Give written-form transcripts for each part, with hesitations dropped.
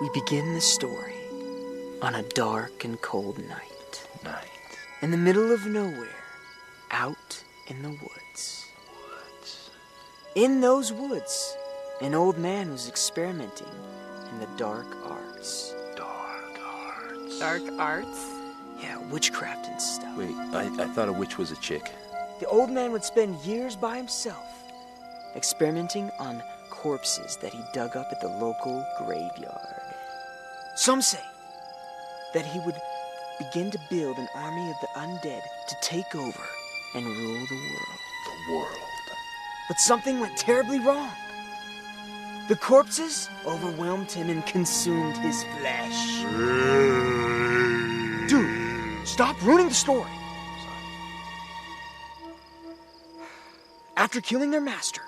We begin the story on a dark and cold night. In the middle of nowhere, out in the woods. In those woods, an old man was experimenting in the dark arts. Dark arts? Yeah, witchcraft and stuff. Wait, I thought a witch was a chick. The old man would spend years by himself, experimenting on corpses that he dug up at the local graveyard. Some say that he would begin to build an army of the undead to take over and rule the world. The world. But something went terribly wrong. The corpses overwhelmed him and consumed his flesh. Dude, stop ruining the story. After killing their master,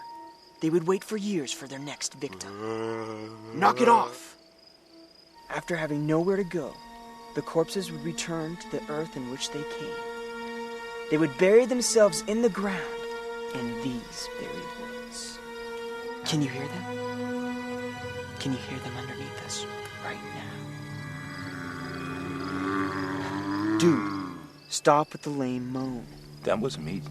they would wait for years for their next victim. Knock it off. After having nowhere to go, the corpses would return to the earth in which they came. They would bury themselves in the ground in these very woods. Can you hear them? Can you hear them underneath us right now? Dude, stop with the lame moan. That wasn't me.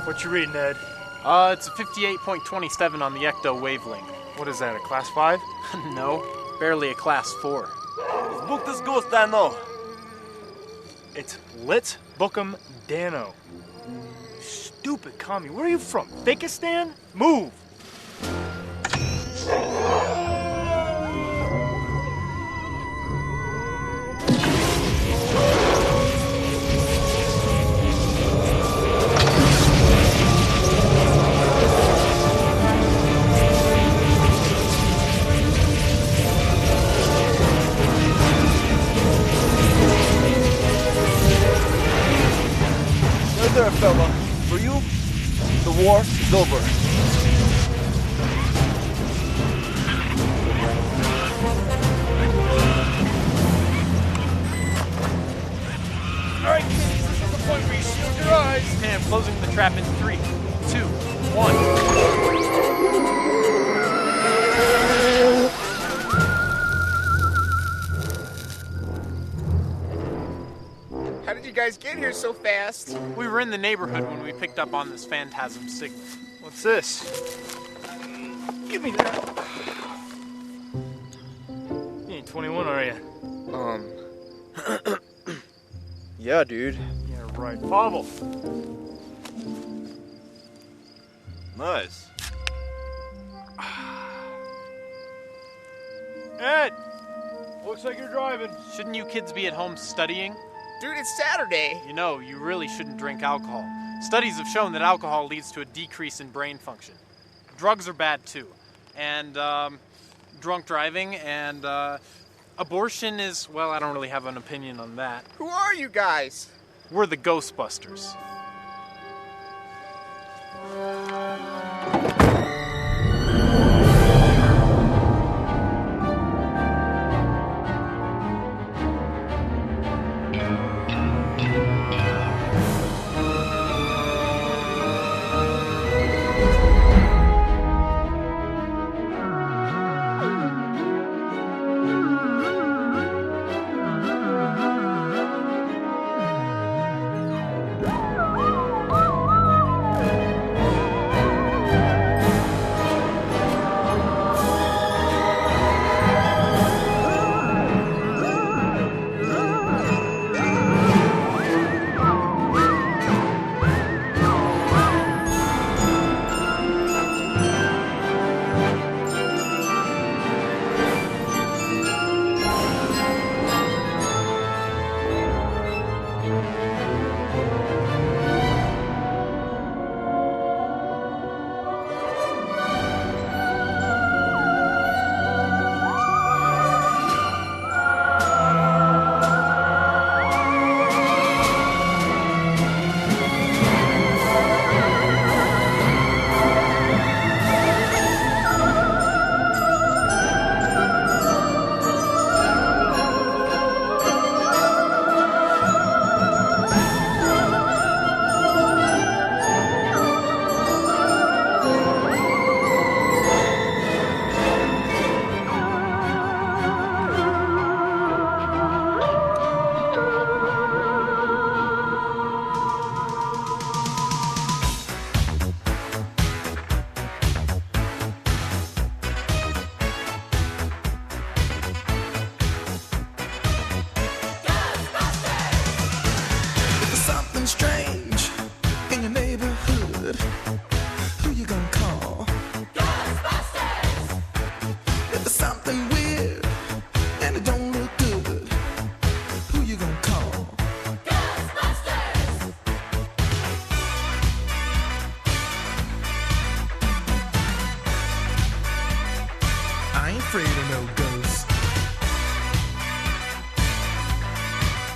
What you reading, Ed? It's a 58.27 on the ecto wavelength. What is that, a class 5? No, barely a class 4. Book this ghost, I know. It's Let's Book 'em Dano. Stupid commie, where are you from? Fakistan? Move! There, fella. For you, the war is over. All right, kids, this is the point where you shield your eyes. Okay, I'm closing the trap in 3, 2, 1. How did you guys get here so fast? We were in the neighborhood when we picked up on this phantasm signal. What's this? Give me that. You ain't 21, are you? Yeah, dude. Yeah, right. Pavel. Nice. Ed! Looks like you're driving. Shouldn't you kids be at home studying? Dude, it's Saturday. You know, you really shouldn't drink alcohol. Studies have shown that alcohol leads to a decrease in brain function. Drugs are bad too. And, drunk driving and, abortion is, well, I don't really have an opinion on that. Who are you guys? We're the Ghostbusters.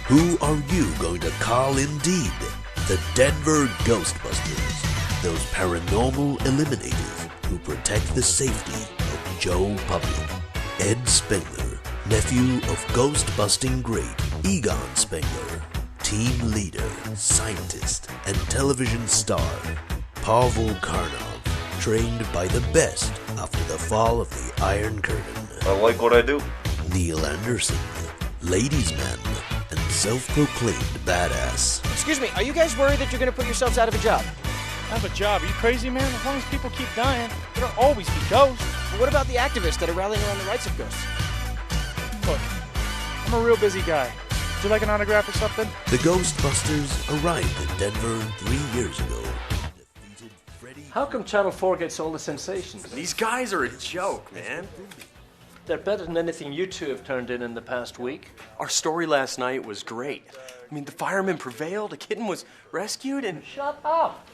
Who are you going to call indeed? The Denver Ghostbusters. Those paranormal eliminators who protect the safety of Joe Public. Ed Spengler, nephew of ghost-busting great Egon Spengler. Team leader, scientist, and television star. Pavel Karnov, trained by the best after the fall of the Iron Curtain. I like what I do. Neil Anderson, ladies' man, and self-proclaimed badass. Excuse me, are you guys worried that you're gonna put yourselves out of a job? Have a job? Are you crazy, man? As long as people keep dying, there'll always be ghosts. But what about the activists that are rallying around the rights of ghosts? Look, I'm a real busy guy. Would you like an autograph or something? The Ghostbusters arrived in Denver 3 years ago. How come Channel 4 gets all the sensations? These guys are a joke, man. They're better than anything you two have turned in the past week. Our story last night was great. I mean, the firemen prevailed, a kitten was rescued, and... Shut up!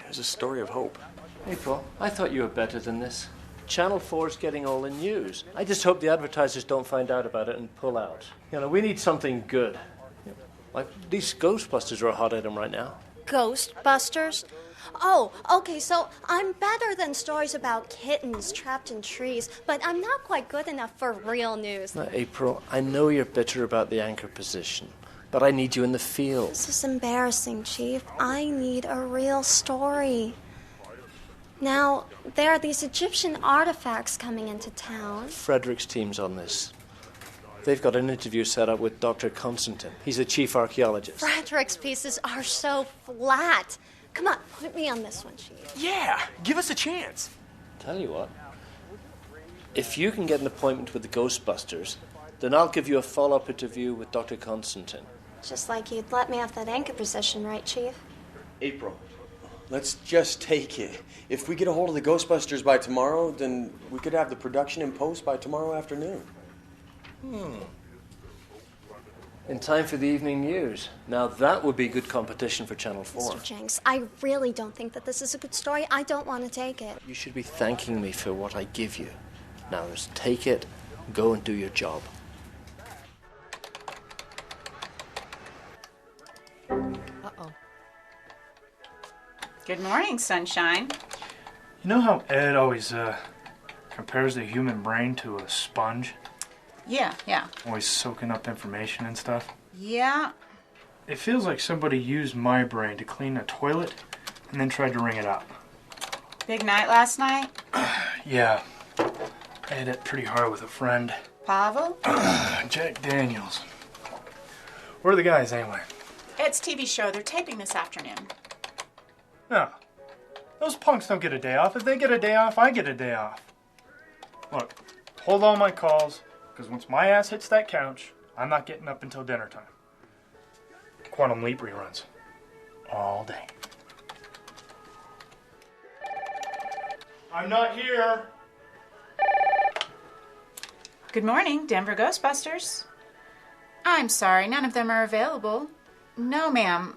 It was a story of hope. April, I thought you were better than this. Channel 4's getting all the news. I just hope the advertisers don't find out about it and pull out. You know, we need something good. Like, these Ghostbusters are a hot item right now. Ghostbusters? Oh, okay, so I'm better than stories about kittens trapped in trees, but I'm not quite good enough for real news. Now, April, I know you're bitter about the anchor position, but I need you in the field. This is embarrassing, Chief. I need a real story. Now, there are these Egyptian artifacts coming into town. Frederic's team's on this. They've got an interview set up with Dr. Konstantin. He's the chief archaeologist. Frederic's pieces are so flat. Come on, put me on this one, Chief. Yeah, give us a chance. Tell you what, if you can get an appointment with the Ghostbusters, then I'll give you a follow-up interview with Dr. Konstantin. Just like you'd let me have that anchor position, right, Chief? April, let's just take it. If we get a hold of the Ghostbusters by tomorrow, then we could have the production in post by tomorrow afternoon. In time for the evening news. Now that would be good competition for Channel 4. Mr. Jenks, I really don't think that this is a good story. I don't want to take it. You should be thanking me for what I give you. Now just take it, go and do your job. Uh-oh. Good morning, sunshine. You know how Ed always compares the human brain to a sponge? Yeah. Always soaking up information and stuff? Yeah. It feels like somebody used my brain to clean a toilet and then tried to wring it out. Big night last night? Yeah. I hit it pretty hard with a friend. Pavel? Jack Daniels. Where are the guys anyway? Ed's TV show. They're taping this afternoon. No. Those punks don't get a day off. If they get a day off, I get a day off. Look, hold all my calls, because once my ass hits that couch, I'm not getting up until dinner time. Quantum Leap reruns. All day. I'm not here. Good morning, Denver Ghostbusters. I'm sorry, none of them are available. No, ma'am.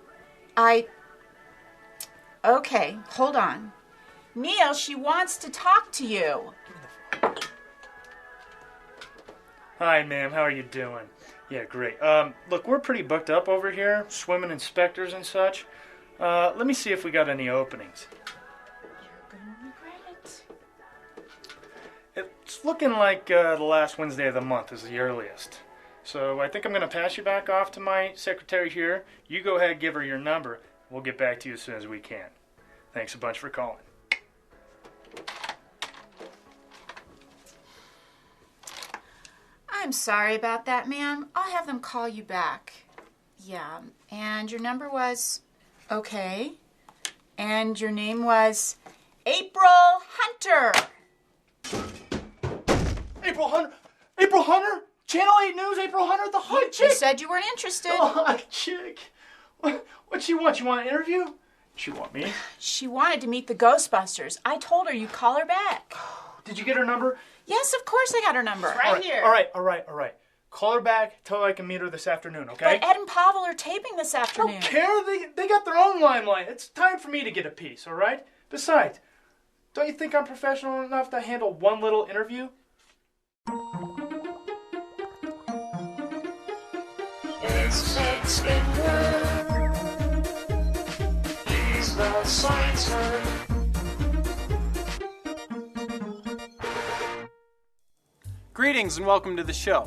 Okay, hold on. Neil, she wants to talk to you. Hi, ma'am. How are you doing? Yeah, great. Look, we're pretty booked up over here, swimming inspectors and such. Let me see if we got any openings. You're gonna regret it. It's looking like the last Wednesday of the month is the earliest. So I think I'm going to pass you back off to my secretary here. You go ahead and give her your number. We'll get back to you as soon as we can. Thanks a bunch for calling. I'm sorry about that, ma'am. I'll have them call you back. Yeah, and your number was... Okay. And your name was... April Hunter. April Hunter? April Hunter? Channel 8 News, April Hunter, the hot chick. You said you weren't interested. The hot chick. What'd she want? You want an interview? She want me? She wanted to meet the Ghostbusters. I told her you'd call her back. Did you get her number? Yes, of course I got her number. Right here. All right. Call her back. Tell her I can meet her this afternoon, okay? But Ed and Pavel are taping this afternoon. I don't care. They got their own limelight. It's time for me to get a piece, all right? Besides, don't you think I'm professional enough to handle one little interview? This is Spengler. He's the science nerd. Greetings and welcome to the show.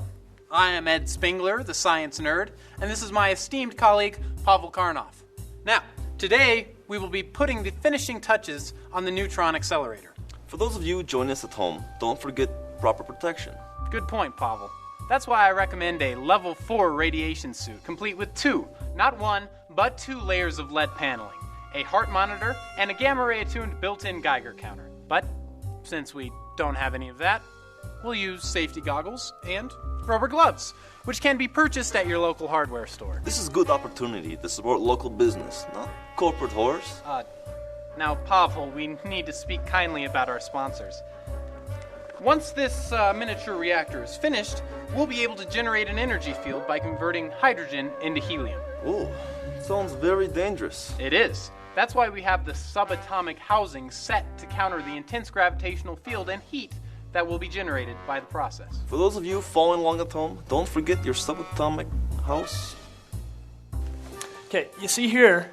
I am Ed Spengler, the science nerd, and this is my esteemed colleague, Pavel Karnov. Now, today we will be putting the finishing touches on the neutron accelerator. For those of you joining us at home, don't forget proper protection. Good point, Pavel. That's why I recommend a level 4 radiation suit, complete with 2, not 1, but 2 layers of lead paneling, a heart monitor, and a gamma ray attuned built-in Geiger counter. But since we don't have any of that, we'll use safety goggles and rubber gloves, which can be purchased at your local hardware store. This is a good opportunity to support local business, not corporate whores. Now, Pavel, we need to speak kindly about our sponsors. Once this miniature reactor is finished, we'll be able to generate an energy field by converting hydrogen into helium. Ooh, sounds very dangerous. It is. That's why we have the subatomic housing set to counter the intense gravitational field and heat that will be generated by the process. For those of you following along at home, don't forget your subatomic house. Okay, you see here,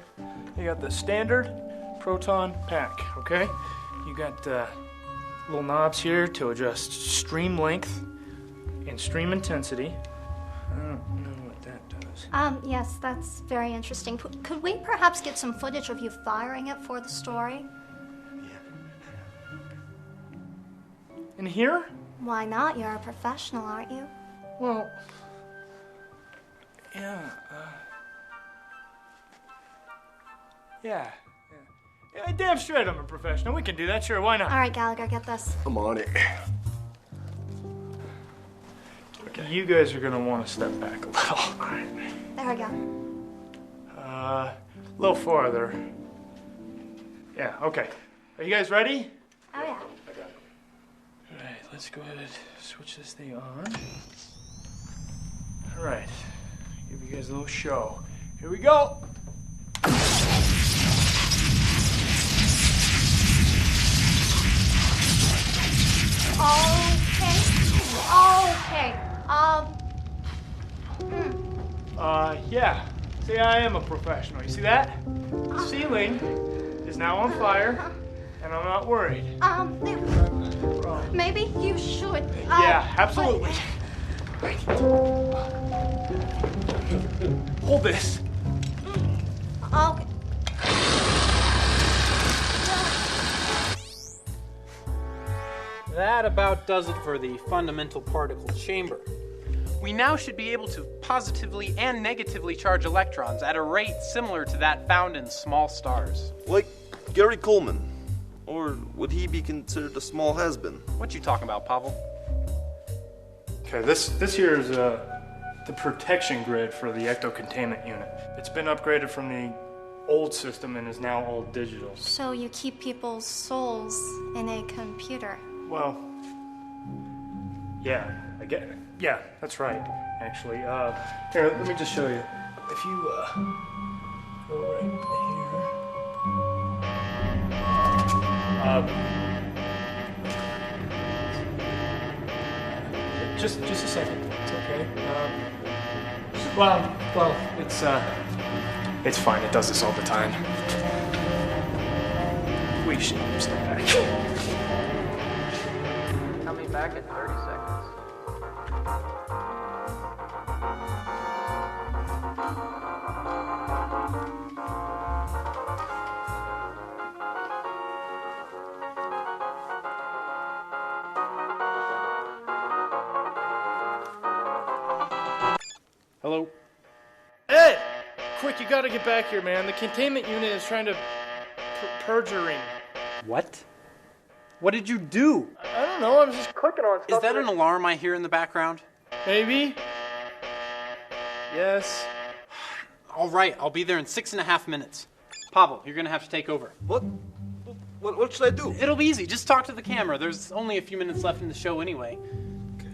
you got the standard proton pack, okay? You got little knobs here to adjust stream length and stream intensity. I don't know what that does. Yes, that's very interesting. Could we perhaps get some footage of you firing it for the story? In here? Why not? You're a professional, aren't you? Well, yeah, yeah, damn straight I'm a professional. We can do that, sure, why not? All right, Gallagher, get this. I'm on it. Okay, you guys are gonna want to step back a little. All right. There we go. A little farther. Yeah, okay. Are you guys ready? Oh, yeah. All right, let's go ahead and switch this thing on. All right, give you guys a little show. Here we go. Okay. Yeah. See, I am a professional. You see that? The ceiling is now on fire, and I'm not worried. Maybe you should. Yeah, absolutely. Hold this. Okay. That about does it for the fundamental particle chamber. We now should be able to positively and negatively charge electrons at a rate similar to that found in small stars. Like Gary Coleman. Or would he be considered a small has-been? What you talking about, Pavel? Okay, this here is the protection grid for the ecto-containment unit. It's been upgraded from the old system and is now all digital. So you keep people's souls in a computer. Well, yeah, I get it. Yeah, that's right, actually. Here, let me just show you. If you, go right here. Just a second. It's okay. Well, it's fine. It does this all the time. We should step back. Coming back in 30 seconds. Hello? Ed! Quick, you gotta get back here, man. The containment unit is trying to perjuring. What? What did you do? I don't know, I was just clicking on stuff. Is that an alarm I hear in the background? Maybe. Yes. All right, I'll be there in 6.5 minutes. Pavel, you're gonna have to take over. What should I do? It'll be easy. Just talk to the camera. There's only a few minutes left in the show anyway.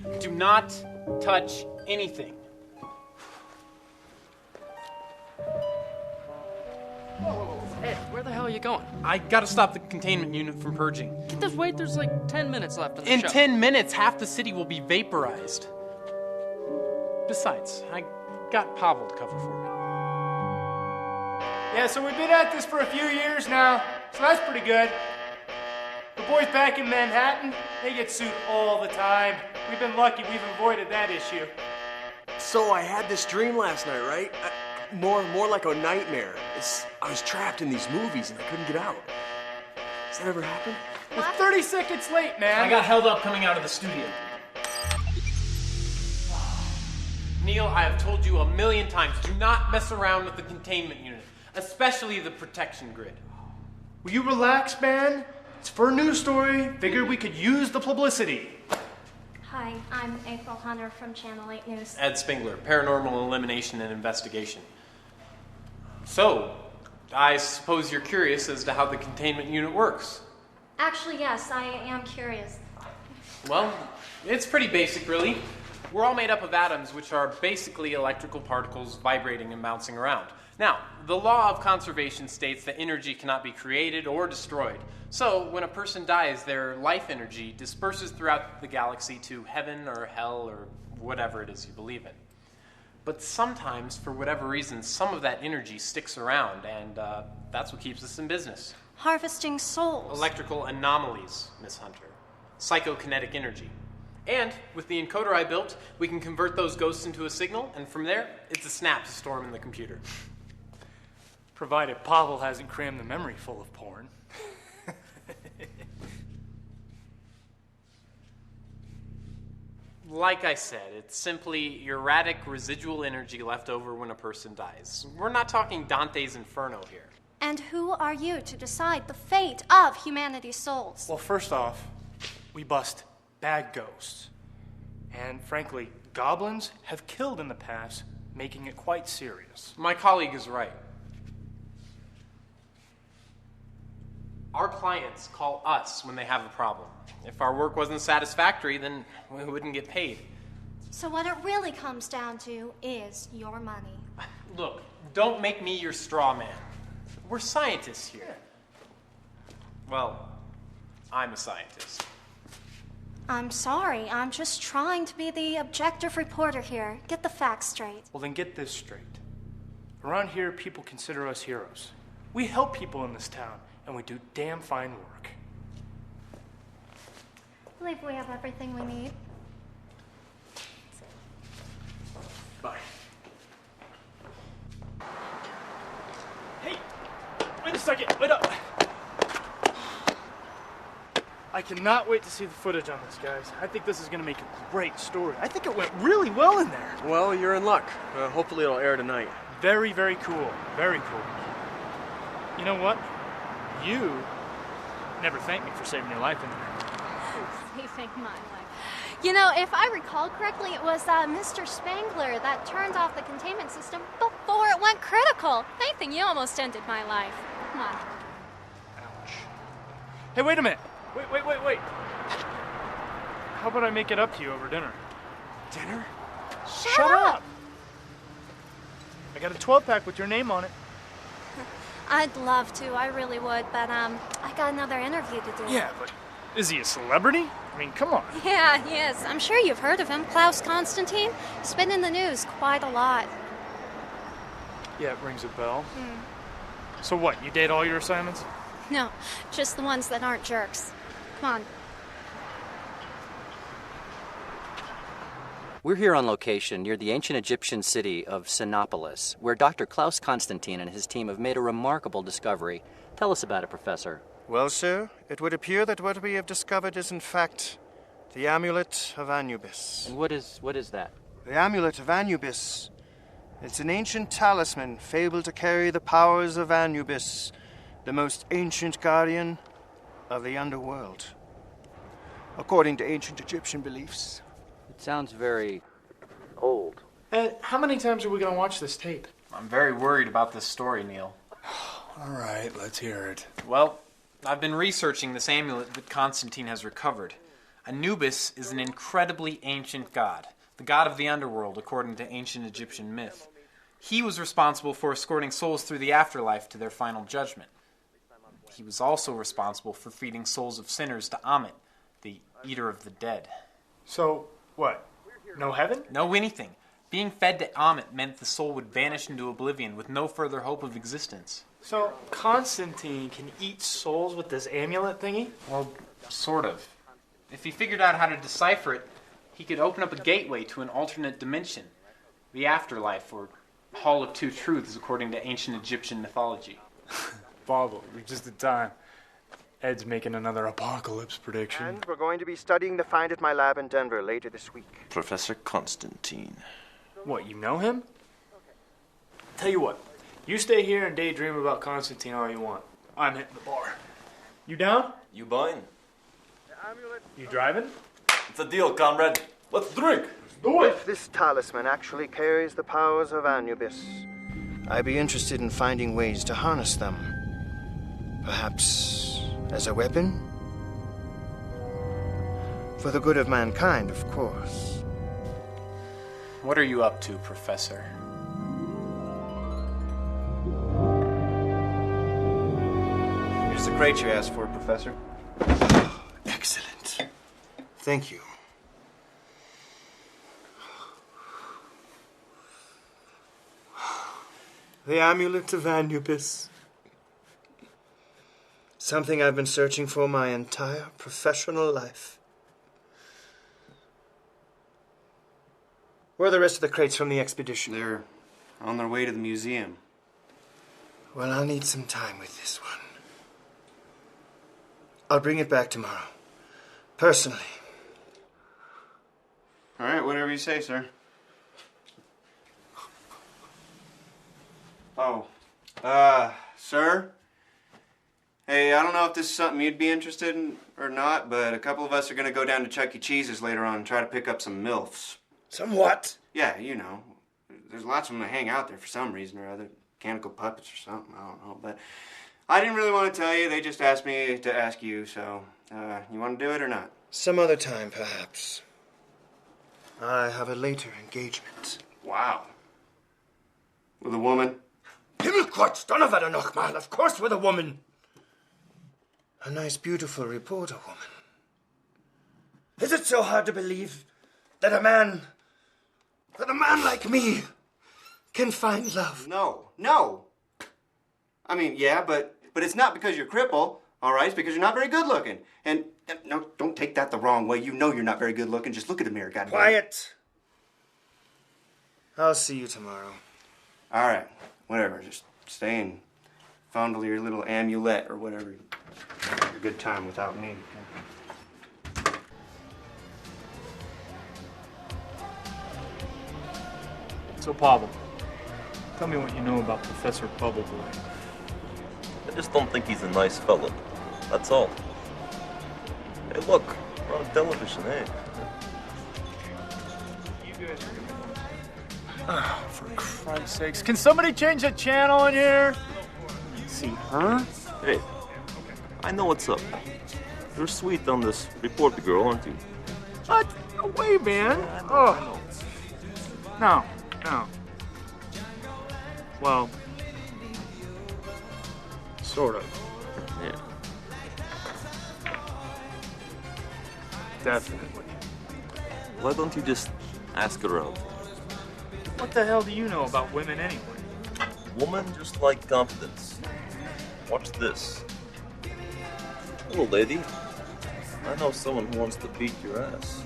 Okay. Do not touch anything. Ed, where the hell are you going? I gotta stop the containment unit from purging. Just wait, there's like 10 minutes left in the show. In 10 minutes, half the city will be vaporized. Besides, I got Pavel to cover for me. Yeah, so we've been at this for a few years now, so that's pretty good. The boys back in Manhattan, they get sued all the time. We've been lucky we've avoided that issue. So I had this dream last night, right? More like a nightmare. I was trapped in these movies and I couldn't get out. Has that ever happened? We're 30 seconds late, man. I got held up coming out of the studio. Neil, I have told you a million times, do not mess around with the containment unit, especially the protection grid. Will you relax, man? It's for a news story. Figured we could use the publicity. Hi, I'm April Hunter from Channel 8 News. Ed Spengler, Paranormal Elimination and Investigation. So, I suppose you're curious as to how the containment unit works. Actually, yes, I am curious. Well, it's pretty basic, really. We're all made up of atoms, which are basically electrical particles vibrating and bouncing around. Now, the law of conservation states that energy cannot be created or destroyed. So, when a person dies, their life energy disperses throughout the galaxy to heaven or hell or whatever it is you believe in. But sometimes, for whatever reason, some of that energy sticks around, and that's what keeps us in business. Harvesting souls. Electrical anomalies, Miss Hunter. Psychokinetic energy. And with the encoder I built, we can convert those ghosts into a signal, and from there, it's a snap to store them in the computer. Provided Pavel hasn't crammed the memory full of porn. Like I said, it's simply erratic residual energy left over when a person dies. We're not talking Dante's Inferno here. And who are you to decide the fate of humanity's souls? Well, first off, we bust bad ghosts. And frankly, goblins have killed in the past, making it quite serious. My colleague is right. Our clients call us when they have a problem. If our work wasn't satisfactory, then we wouldn't get paid. So what it really comes down to is your money. Look, don't make me your straw man. We're scientists here. Well, I'm a scientist. I'm sorry, I'm just trying to be the objective reporter here. Get the facts straight. Well, then get this straight. Around here, people consider us heroes. We help people in this town, and we do damn fine work. I believe we have everything we need. Bye. Hey, wait a second, wait up. I cannot wait to see the footage on this, guys. I think this is going to make a great story. I think it went really well in there. Well, you're in luck. Hopefully it'll air tonight. Very, very cool. Very cool. You know what? You never thanked me for saving your life in there. Saving my life. You know, if I recall correctly, it was Mr. Spengler that turned off the containment system before it went critical. Thanking you almost ended my life. Come on. Ouch. Hey, wait a minute. Wait. How about I make it up to you over dinner? Dinner? Shut up! I got a 12-pack with your name on it. I'd love to, I really would, but I got another interview to do. Yeah, but is he a celebrity? I mean, come on. Yeah, he is. I'm sure you've heard of him, Klaus Konstantin. He's been in the news quite a lot. Yeah, it rings a bell. So what, you date all your assignments? No, just the ones that aren't jerks. Come on. We're here on location near the ancient Egyptian city of Sinopolis, where Dr. Klaus Konstantin and his team have made a remarkable discovery. Tell us about it, Professor. Well, sir, it would appear that what we have discovered is, in fact, the Amulet of Anubis. And what is that? The Amulet of Anubis. It's an ancient talisman fabled to carry the powers of Anubis, the most ancient guardian of the underworld, according to ancient Egyptian beliefs. It sounds very old. How many times are we going to watch this tape? I'm very worried about this story, Neil. All right, let's hear it. Well, I've been researching this amulet that Konstantin has recovered. Anubis is an incredibly ancient god, the god of the underworld according to ancient Egyptian myth. He was responsible for escorting souls through the afterlife to their final judgment. He was also responsible for feeding souls of sinners to Amit, the eater of the dead. So, what? No heaven? No anything. Being fed to Amit meant the soul would vanish into oblivion with no further hope of existence. So Konstantin can eat souls with this amulet thingy? Well, sort of. If he figured out how to decipher it, he could open up a gateway to an alternate dimension. The afterlife, or Hall of Two Truths, according to ancient Egyptian mythology. Pavel, you're just in time. Ed's making another apocalypse prediction. And we're going to be studying the find at my lab in Denver later this week. Professor Konstantin. What, you know him? Tell you what, you stay here and daydream about Konstantin all you want. I'm hitting the bar. You down? You buying? You driving? It's a deal, comrade. Let's drink. Do it. If this talisman actually carries the powers of Anubis, I'd be interested in finding ways to harness them. Perhaps as a weapon? For the good of mankind, of course. What are you up to, Professor? Here's the crate you asked for, Professor. Excellent. Thank you. The amulet of Anubis. Something I've been searching for my entire professional life. Where are the rest of the crates from the expedition? They're on their way to the museum. Well, I'll need some time with this one. I'll bring it back tomorrow. Personally. All right, whatever you say, sir. Oh, sir? Hey, I don't know if this is something you'd be interested in or not, but a couple of us are going to go down to Chuck E. Cheese's later on and try to pick up some MILFs. Some what? Yeah, you know. There's lots of them that hang out there for some reason or other. Mechanical puppets or something, I don't know. But I didn't really want to tell you. They just asked me to ask you, so you want to do it or not? Some other time, perhaps. I have a later engagement. Wow. With a woman? Himmelquatsch, Donnerwetter nochmal. Of course with a woman. A nice, beautiful reporter woman. Is it so hard to believe that a man like me can find love? No. I mean, yeah, but it's not because you're crippled, all right? It's because you're not very good looking. And no, don't take that the wrong way. You know you're not very good looking. Just look at the mirror, goddamn. Quiet. I'll see you tomorrow. All right, whatever. Just stay and fondle your little amulet or whatever. Have a good time without me. So, Pavel, tell me what you know about Professor Bubbleboy. I just don't think he's a nice fella. That's all. Hey, look, we're on television, eh? Oh, for Christ's sakes. Can somebody change the channel in here? See, huh? Hey, I know what's up. You're sweet on this reporter girl, aren't you? What? No way, man. Oh. No. Well, sort of. Yeah. Definitely. Why don't you just ask her out? What the hell do you know about women anyway? Woman just like confidence. Watch this. Hello, lady. I know someone who wants to beat your ass.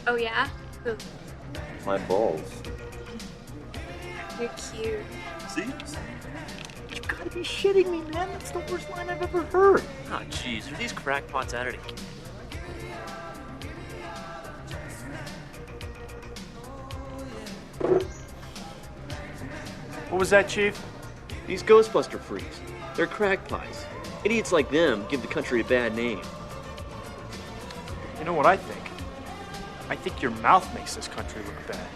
Oh, yeah? Who? My balls. You're cute. See? You gotta be shitting me, man. That's the worst line I've ever heard. Oh, jeez, are these crackpots out of it? What was that, Chief? These Ghostbuster freaks. They're crackpots. Idiots like them give the country a bad name. You know what I think? I think your mouth makes this country look bad.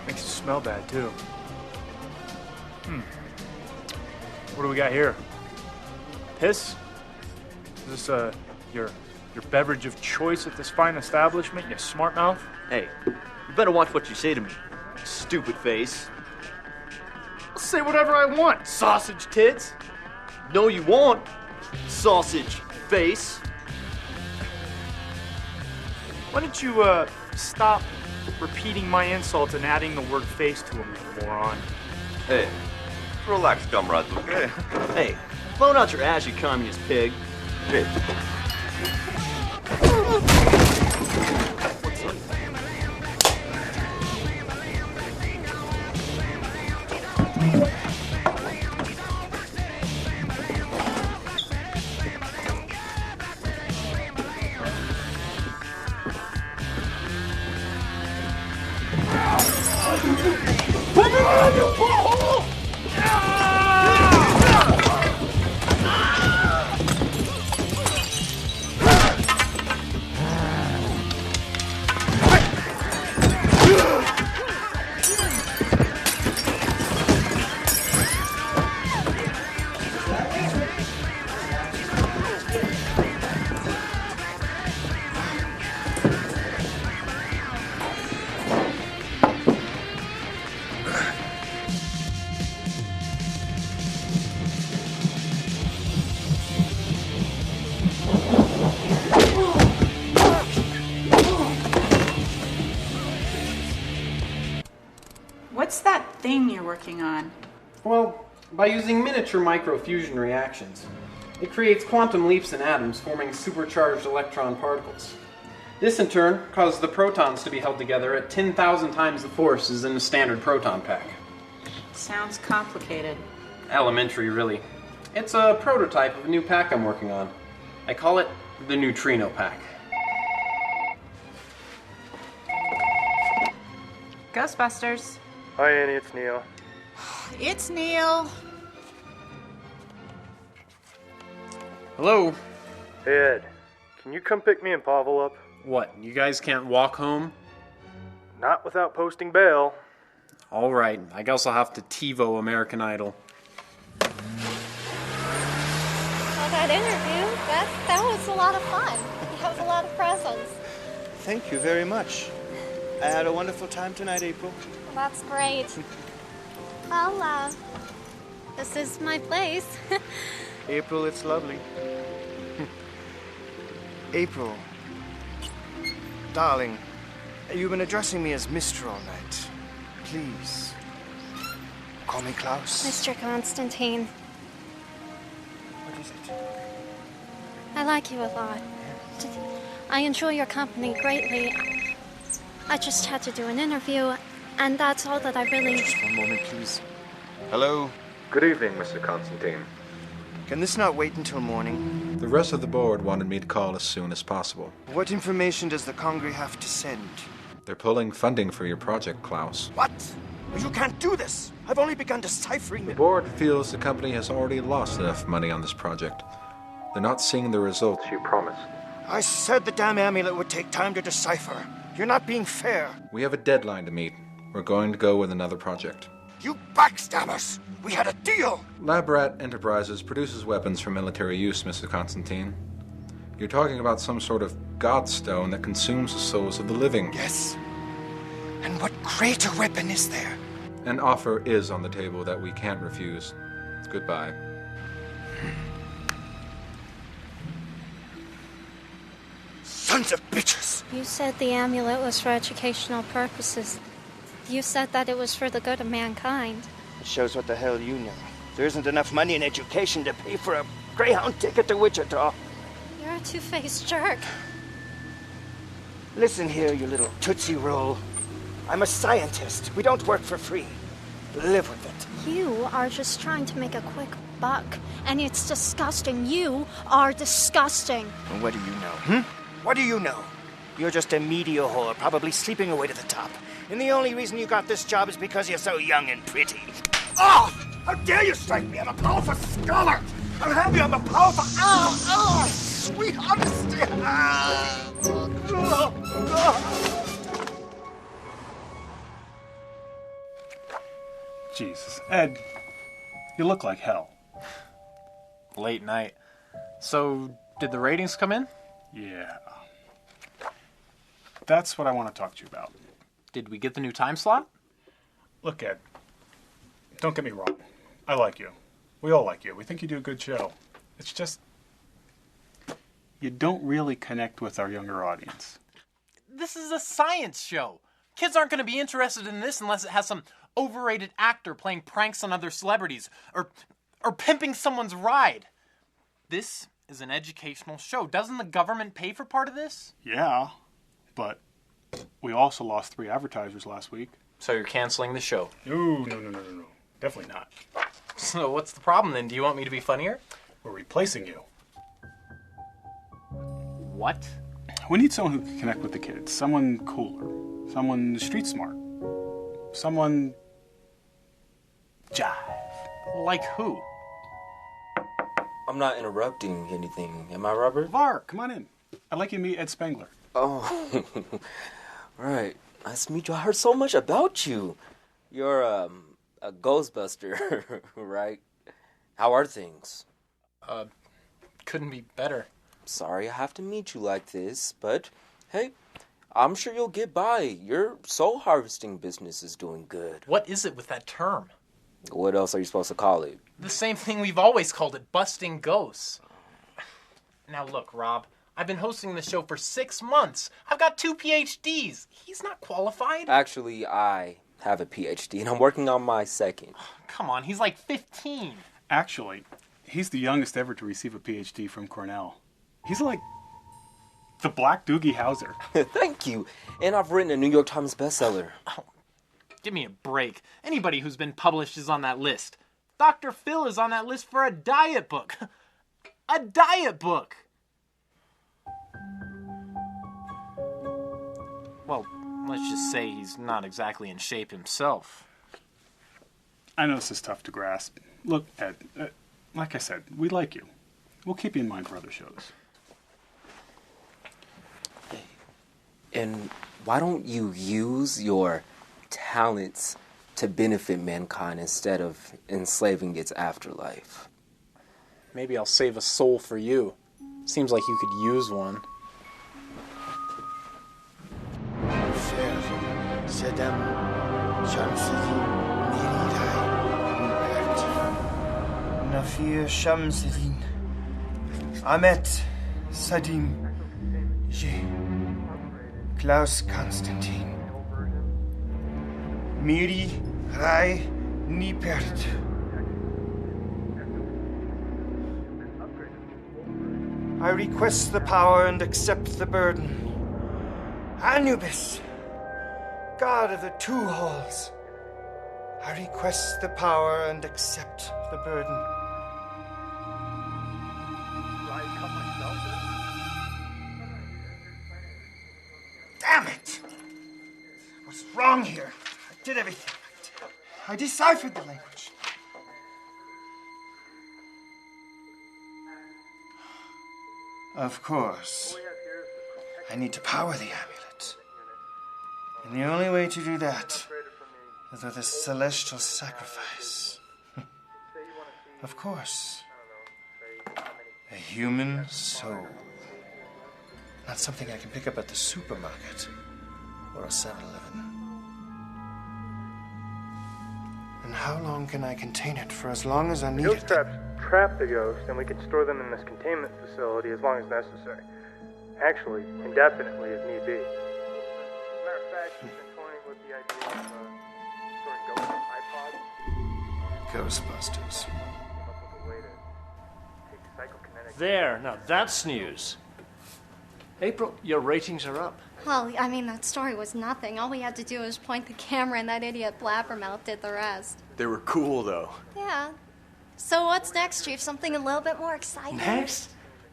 Makes it smell bad, too. What do we got here? Piss? Is this, your beverage of choice at this fine establishment, you smart mouth? Hey, you better watch what you say to me, stupid face. I'll say whatever I want, sausage tits. No, you won't, sausage face. Why don't you, stop repeating my insults and adding the word face to them, you moron? Hey, relax, comrades, okay? Hey, blow out your ass, you communist pig. Hey. What's that thing you're working on? Well, by using miniature microfusion reactions, it creates quantum leaps in atoms forming supercharged electron particles. This in turn causes the protons to be held together at 10,000 times the force as in a standard proton pack. Sounds complicated. Elementary, really. It's a prototype of a new pack I'm working on. I call it the neutrino pack. Ghostbusters. Hi, Annie, it's Neil. It's Neil. Hello? Hey, Ed, can you come pick me and Pavel up? What, you guys can't walk home? Not without posting bail. Alright, I guess I'll have to TiVo American Idol. Well, that interview, that was a lot of fun. You have a lot of presents. Thank you very much. I had a wonderful time tonight, April. Well, that's great. Well, this is my place. April, it's lovely. April. Darling, you've been addressing me as Mr. all night. Please, call me Klaus. Mr. Konstantin. What is it? I like you a lot. I enjoy your company greatly. I just had to do an interview, and that's all that I really... Just one moment, please. Hello? Good evening, Mr. Konstantin. Can this not wait until morning? The rest of the board wanted me to call as soon as possible. What information does the Congress have to send? They're pulling funding for your project, Klaus. What? You can't do this! I've only begun deciphering The board feels the company has already lost enough money on this project. They're not seeing the results you promised. I said the damn amulet would take time to decipher. You're not being fair. We have a deadline to meet. We're going to go with another project. You backstabbers! We had a deal! Labrat Enterprises produces weapons for military use, Mr. Konstantin. You're talking about some sort of godstone that consumes the souls of the living. Yes. And what greater weapon is there? An offer is on the table that we can't refuse. Goodbye. Sons of bitches! You said the amulet was for educational purposes. You said that it was for the good of mankind. It shows what the hell you know. There isn't enough money in education to pay for a Greyhound ticket to Wichita. You're a two-faced jerk. Listen here, you little Tootsie Roll. I'm a scientist. We don't work for free. Live with it. You are just trying to make a quick buck, and it's disgusting. You are disgusting. And what do you know? What do you know? You're just a media whore, probably sleeping away to the top. And the only reason you got this job is because you're so young and pretty. Oh! How dare you strike me? I'm a powerful scholar! I'm happy I'm a powerful... Oh! Sweet honesty! Jesus, Ed, you look like hell. Late night. So, did the ratings come in? Yeah. That's what I want to talk to you about. Did we get the new time slot? Look, Ed, don't get me wrong. I like you. We all like you. We think you do a good show. It's just, you don't really connect with our younger audience. This is a science show. Kids aren't going to be interested in this unless it has some overrated actor playing pranks on other celebrities or pimping someone's ride. This is an educational show. Doesn't the government pay for part of this? Yeah, but we also lost 3 advertisers last week. So you're canceling the show? No. Definitely not. So what's the problem then? Do you want me to be funnier? We're replacing you. What? We need someone who can connect with the kids. Someone cooler. Someone street smart. Someone jive. Like who? I'm not interrupting anything, am I, Robert? Var, come on in. I'd like you to meet Ed Spengler. Oh, right. Nice to meet you. I heard so much about you. You're a Ghostbuster, right? How are things? Couldn't be better. Sorry I have to meet you like this, but hey, I'm sure you'll get by. Your soul harvesting business is doing good. What is it with that term? What else are you supposed to call it? The same thing we've always called it, busting ghosts. Now look, Rob, I've been hosting the show for 6 months. I've got 2 PhDs. He's not qualified. Actually, I have a PhD, and I'm working on my 2nd. Come on, he's like 15. Actually, he's the youngest ever to receive a PhD from Cornell. He's like the Black Doogie Howser. Thank you. And I've written a New York Times bestseller. Oh, give me a break. Anybody who's been published is on that list. Dr. Phil is on that list for a diet book. A diet book! Well, let's just say he's not exactly in shape himself. I know this is tough to grasp. Look, Ed, like I said, we like you. We'll keep you in mind for other shows. And why don't you use your talents to benefit mankind instead of enslaving its afterlife? Maybe I'll save a soul for you. Seems like you could use one. Nafir Shamsidin, Ahmet Sadim, Klaus Konstantin, Miri Rai Nipert. I request the power and accept the burden. Anubis, God of the 2 halls, I request the power and accept the burden. Damn it! What's wrong here? I did everything right. I deciphered the language. Of course. I need to power the amulet. And the only way to do that is with a celestial sacrifice. Of course. A human soul. Not something I can pick up at the supermarket or a 7-Eleven. And how long can I contain it? For as long as I need Ghost it. traps trap the ghost, and we can store them in this containment facility as long as necessary. Actually, indefinitely if need be. Matter of fact, we've been toying with the idea of storing ghosts in iPods. Ghostbusters. There, now that's news. April, your ratings are up. Well, I mean, that story was nothing. All we had to do was point the camera and that idiot Blabbermouth did the rest. They were cool, though. Yeah. So what's next, Chief? Something a little bit more exciting? Next?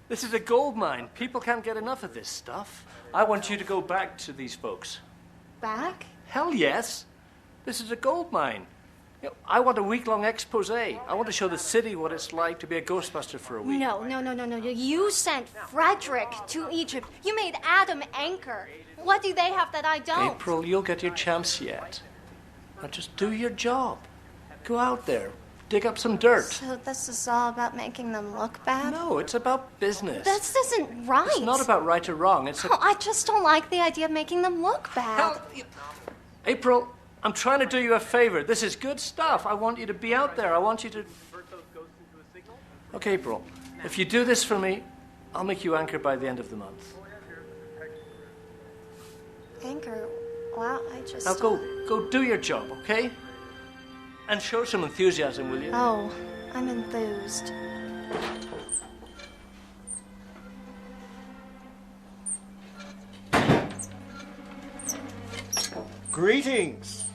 This is a gold mine. People can't get enough of this stuff. I want you to go back to these folks. Back? Hell yes. This is a gold mine. You know, I want a week-long expose. I want to show the city what it's like to be a Ghostbuster for a week. No. You sent Frederic to Egypt. You made Adam anchor. What do they have that I don't? April, you'll get your chance yet. Now just do your job. Go out there. Dig up some dirt. So this is all about making them look bad? No, it's about business. This isn't right. It's not about right or wrong. It's Oh, I just don't like the idea of making them look bad. April, I'm trying to do you a favor. This is good stuff. I want you to be out there. I want you to... Okay, April, if you do this for me, I'll make you anchor by the end of the month. think, or, well, I just... Now go do your job, okay? And show some enthusiasm, will you? Oh, I'm enthused. Greetings.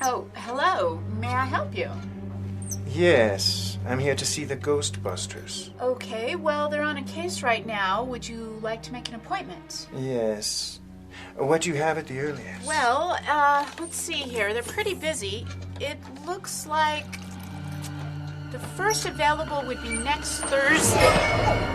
Oh, hello. May I help you? Yes, I'm here to see the Ghostbusters. Okay, well, they're on a case right now. Would you like to make an appointment? Yes. What do you have at the earliest? Well, let's see here. They're pretty busy. It looks like the first available would be next Thursday.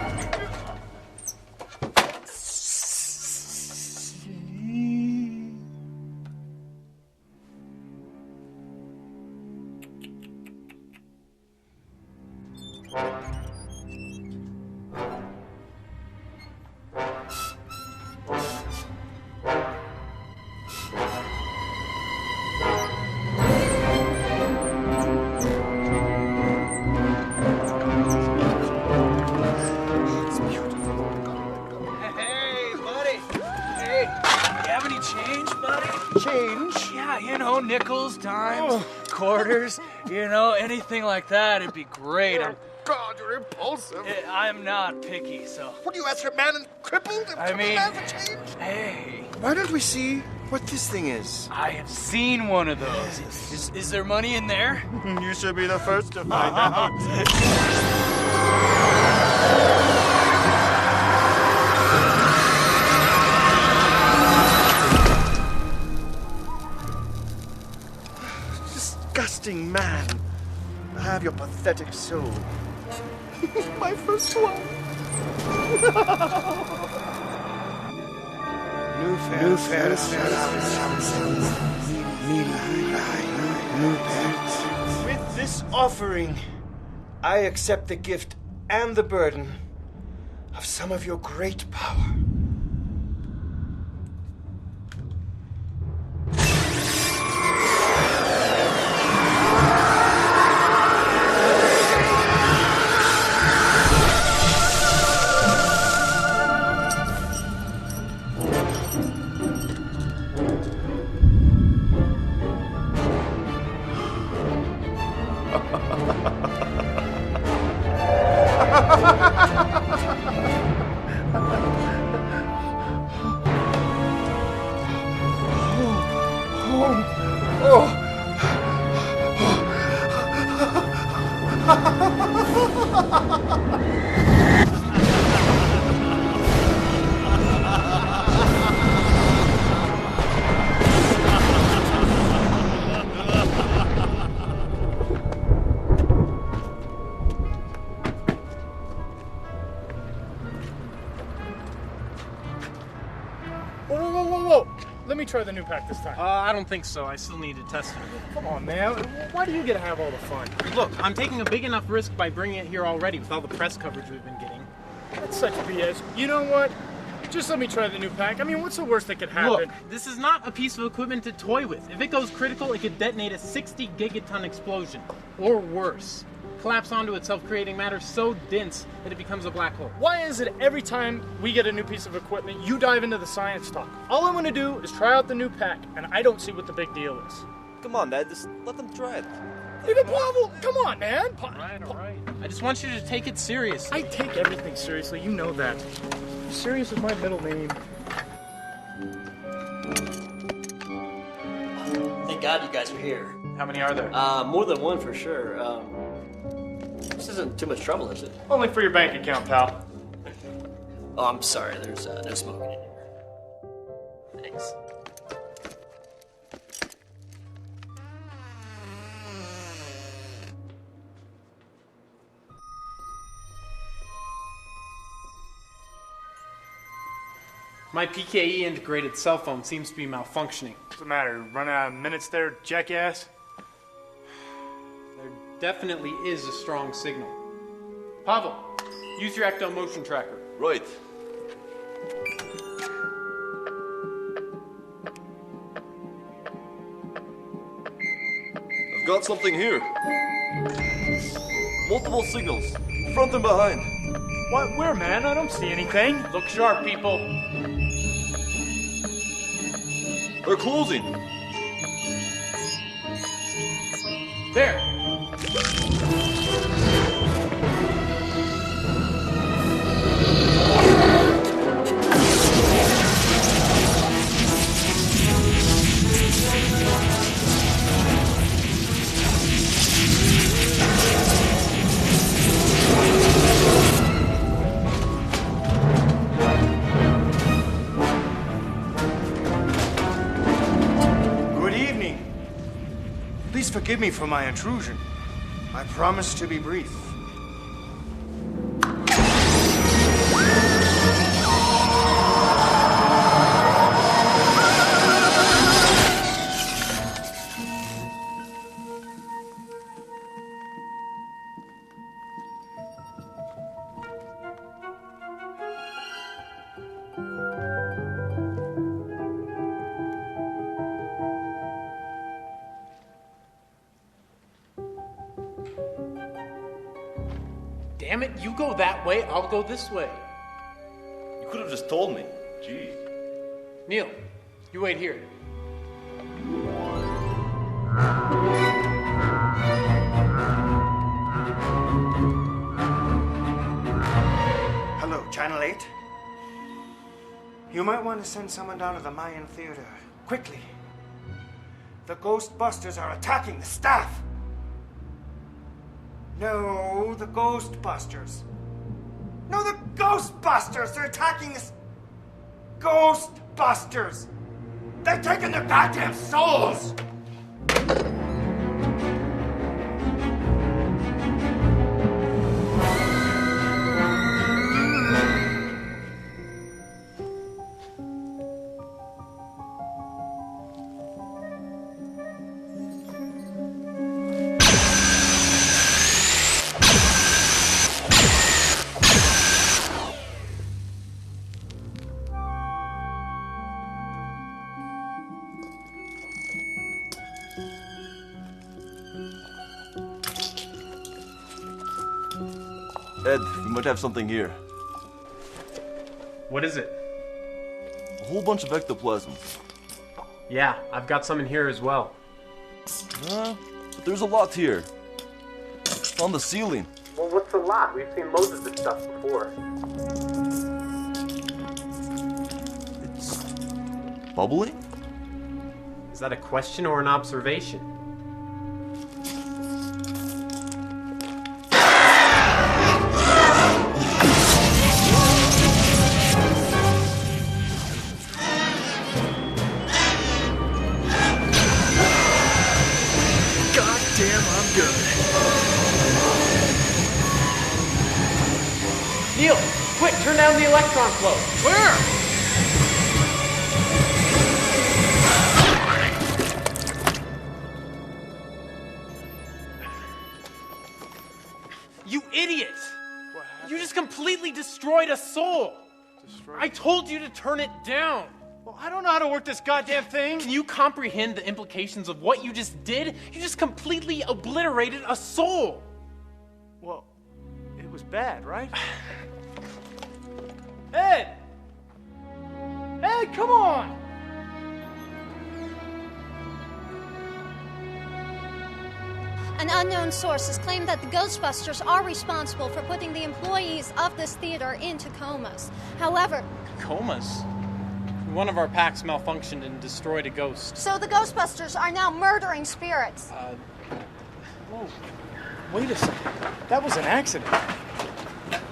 Nickels, dimes, quarters, anything like that, it'd be great. God, you're impulsive. I'm not picky, so... What, do you ask a man and crippled? I mean, for change? Hey. Why don't we see what this thing is? I have seen one of those. Is there money in there? You should be the first to find out. Disgusting man. I have your pathetic soul. My first one. With this offering, I accept the gift and the burden of some of your great power. Try the new pack this time. I don't think so. I still need to test it a bit. Come on, man. Why do you get to have all the fun? Look, I'm taking a big enough risk by bringing it here already with all the press coverage we've been getting. That's such BS. You know what? Just let me try the new pack. I mean, what's the worst that could happen? Look, this is not a piece of equipment to toy with. If it goes critical, it could detonate a 60 gigaton explosion. Or worse. Collapse onto itself, creating matter so dense that it becomes a black hole. Why is it every time we get a new piece of equipment, you dive into the science talk? All I want to do is try out the new pack, and I don't see what the big deal is. Come on, Dad, just let them try it. Even Pavel, come on, man. All right. I just want you to take it seriously. I take everything seriously, you know that. Serious is my middle name. Thank God you guys are here. How many are there? More than one for sure. This isn't too much trouble, is it? Only for your bank account, pal. Oh, I'm sorry. There's no smoking in here. Thanks. My PKE integrated cell phone seems to be malfunctioning. What's the matter? Run out of minutes there, jackass? There definitely is a strong signal. Pavel, use your ecto motion tracker. Right. I've got something here. Multiple signals, front and behind. What? Where, man? I don't see anything. Look sharp, people. They're closing. There. Please forgive me for my intrusion. I promise to be brief. Damn it, you go that way, I'll go this way. You could have just told me. Gee. Neil, you wait here. Hello, Channel 8. You might want to send someone down to the Mayan Theater. Quickly. The Ghostbusters are attacking the staff. No, the Ghostbusters. No, the Ghostbusters! They're attacking us. Ghostbusters! They're taking their goddamn souls! Ed, we might have something here. What is it? A whole bunch of ectoplasm. Yeah, I've got some in here as well. But there's a lot here. It's on the ceiling. Well, what's a lot? We've seen loads of this stuff before. It's bubbling? Is that a question or an observation? Neil, quick, turn down the electron flow. Where? You idiot! You just completely destroyed a soul. I told you to turn it down. Well, I don't know how to work this goddamn thing. Can you comprehend the implications of what you just did? You just completely obliterated a soul. Well, it was bad, right? Ed! Ed, come on! An unknown source has claimed that the Ghostbusters are responsible for putting the employees of this theater into comas. However... Comas? One of our packs malfunctioned and destroyed a ghost. So the Ghostbusters are now murdering spirits. Whoa. Wait a second. That was an accident.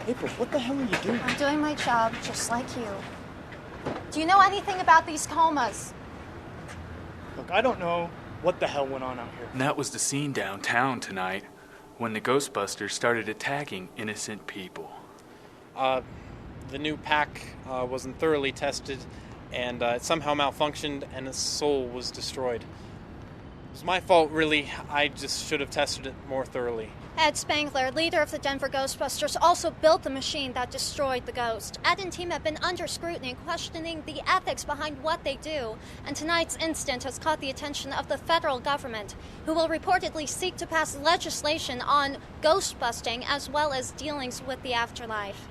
April, what the hell are you doing? I'm doing my job just like you. Do you know anything about these comas? Look, I don't know what the hell went on out here. And that was the scene downtown tonight when the Ghostbusters started attacking innocent people. The new pack wasn't thoroughly tested, and it somehow malfunctioned, and a soul was destroyed. It was my fault, really. I just should have tested it more thoroughly. Ed Spengler, leader of the Denver Ghostbusters, also built the machine that destroyed the ghost. Ed and team have been under scrutiny, questioning the ethics behind what they do, and tonight's incident has caught the attention of the federal government, who will reportedly seek to pass legislation on ghost busting as well as dealings with the afterlife.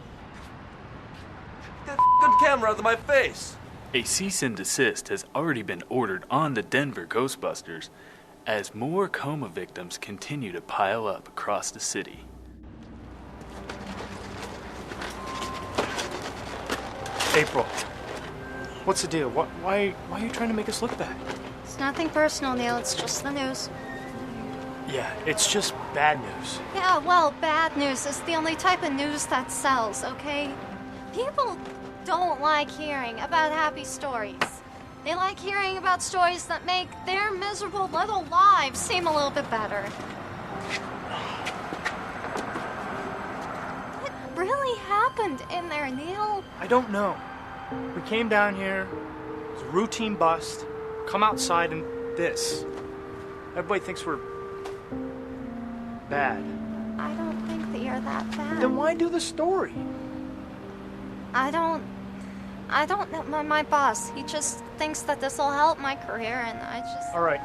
Get the camera out of my face! A cease and desist has already been ordered on the Denver Ghostbusters as more coma victims continue to pile up across the city. April, what's the deal? Why are you trying to make us look bad? It's nothing personal, Neil. It's just the news. Yeah, it's just bad news. Yeah, well, bad news is the only type of news that sells, okay? People don't like hearing about happy stories. They like hearing about stories that make their miserable little lives seem a little bit better. What really happened in there, Neil? I don't know. We came down here, it was a routine bust, come outside and this. Everybody thinks we're bad. I don't think that you're that bad. Then why do the story? I don't know my boss. He just thinks that this will help my career, and I just... All right.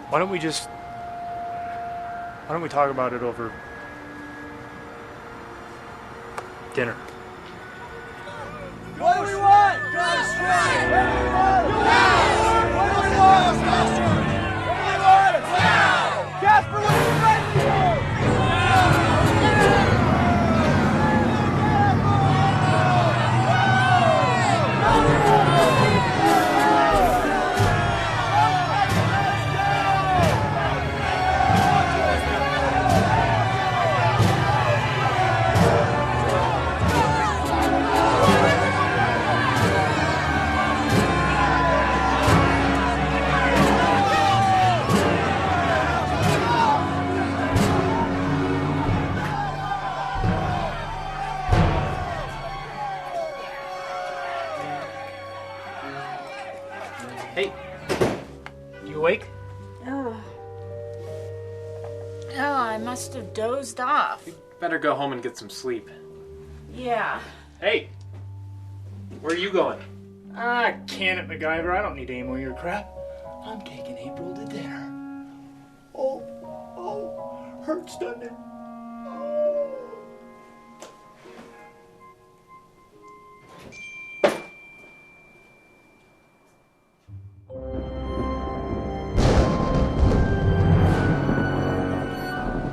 Why don't we talk about it over dinner? What do we want? Go straight! What do we want? What do we want? Now! Casper, what do you want? Hey, You awake? Oh, I must have dozed off. better go home and get some sleep. Yeah. Hey, where are you going? Can it, MacGyver. I don't need any more of your crap. I'm taking April to dinner. Oh, hurts, doesn't it?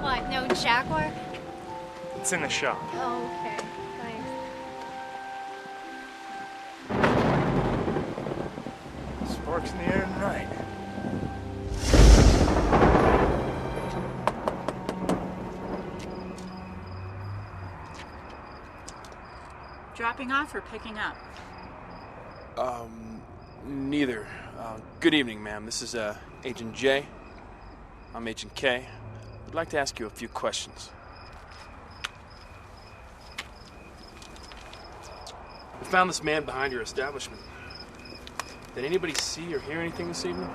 What, no Jaguar? It's in the shop. Oh, okay. Thanks. Sparks in the air tonight. Dropping off or picking up? Neither. Good evening, ma'am. This is Agent J. I'm Agent K. I'd like to ask you a few questions. We found this man behind your establishment. Did anybody see or hear anything this evening?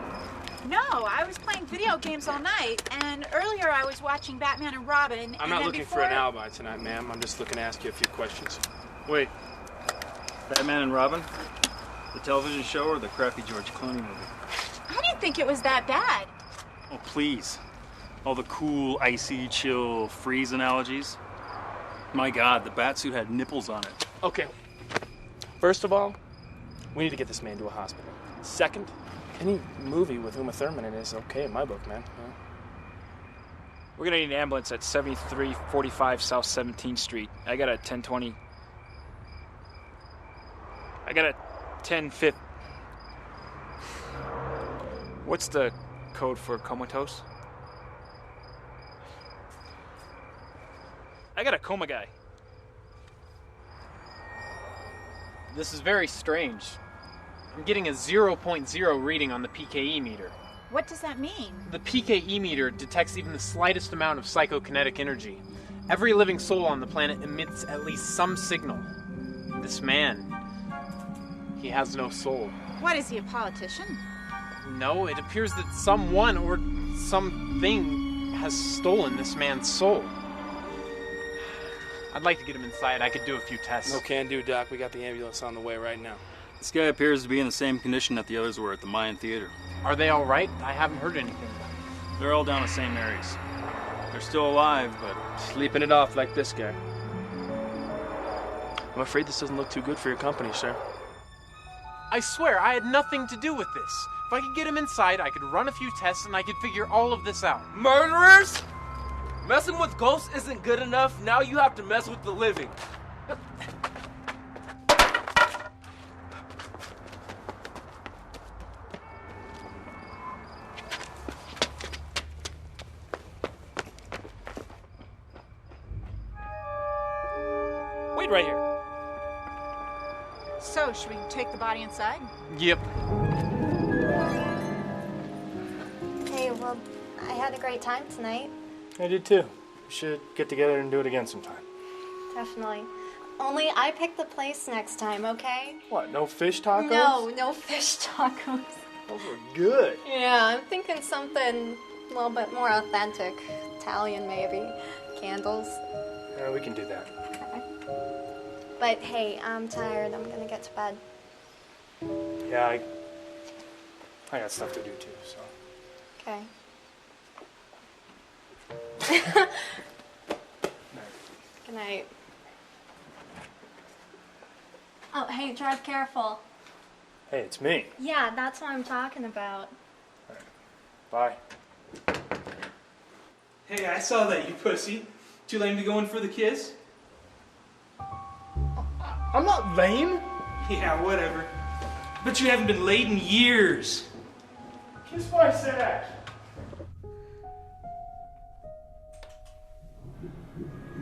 No, I was playing video games all night, and earlier I was watching Batman and Robin. I'm not looking for an alibi tonight, ma'am. I'm just looking to ask you a few questions. Wait, Batman and Robin? The television show or the crappy George Clooney movie? I didn't think it was that bad. Oh, please. All the cool, icy, chill, freeze analogies. My God, the Batsuit had nipples on it. Okay. First of all, we need to get this man to a hospital. Second, any movie with Uma Thurman in it is okay in my book, man. Yeah. We're gonna need an ambulance at 7345 South 17th Street. I got a 1020. I got a 1050. What's the code for comatose? I got a coma guy. This is very strange. I'm getting a 0.0 reading on the PKE meter. What does that mean? The PKE meter detects even the slightest amount of psychokinetic energy. Every living soul on the planet emits at least some signal. This man, he has no soul. What, is he a politician? No, it appears that someone or something has stolen this man's soul. I'd like to get him inside. I could do a few tests. No can do, Doc. We got the ambulance on the way right now. This guy appears to be in the same condition that the others were at the Mayan Theater. Are they all right? I haven't heard anything. They're all down the same areas. They're still alive, but... Sleeping it off like this guy. I'm afraid this doesn't look too good for your company, sir. I swear, I had nothing to do with this. If I could get him inside, I could run a few tests and I could figure all of this out. Murderers? Messing with ghosts isn't good enough. Now you have to mess with the living. Wait right here. So, should we take the body inside? Yep. Hey, well, I had a great time tonight. I did too. We should get together and do it again sometime. Definitely. Only I pick the place next time, okay? What, no fish tacos? No fish tacos. Those were good. Yeah, I'm thinking something a little bit more authentic. Italian, maybe. Candles. Yeah, we can do that. But hey, I'm tired. I'm gonna get to bed. Yeah, I got stuff to do too, so. Okay. Good night. Oh, hey, drive careful. Hey, it's me. Yeah, that's what I'm talking about. Bye. Hey, I saw that, you pussy. Too lame to go in for the kiss? I'm not lame. Yeah, whatever. But you haven't been laid in years. Kiss my sack.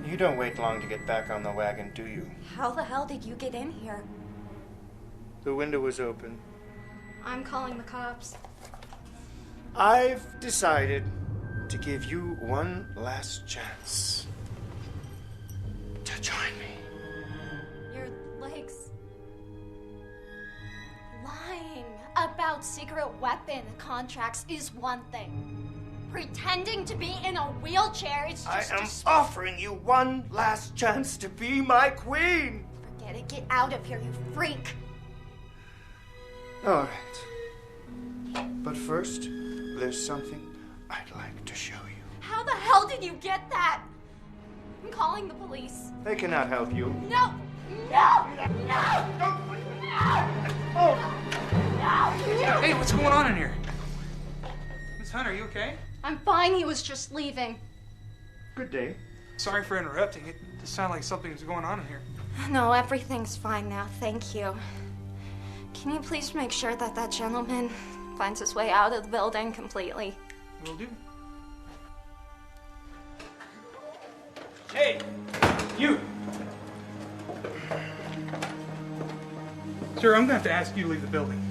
You don't wait long to get back on the wagon, do you? How the hell did you get in here? The window was open. I'm calling the cops. I've decided to give you one last chance to join me. Your legs. Lying about secret weapon contracts is one thing. Pretending to be in a wheelchair is just... I am offering you one last chance to be my queen. Forget it. Get out of here, you freak. All right. But first, there's something I'd like to show you. How the hell did you get that? I'm calling the police. They cannot help you. No! No! No! No! No! Hey, what's going on in here? Miss Hunter, are you okay? I'm fine. He was just leaving. Good day. Sorry for interrupting. It just sounded like something was going on in here. No, everything's fine now. Thank you. Can you please make sure that that gentleman finds his way out of the building completely? Will do. Hey, you! Sir, I'm going to have to ask you to leave the building.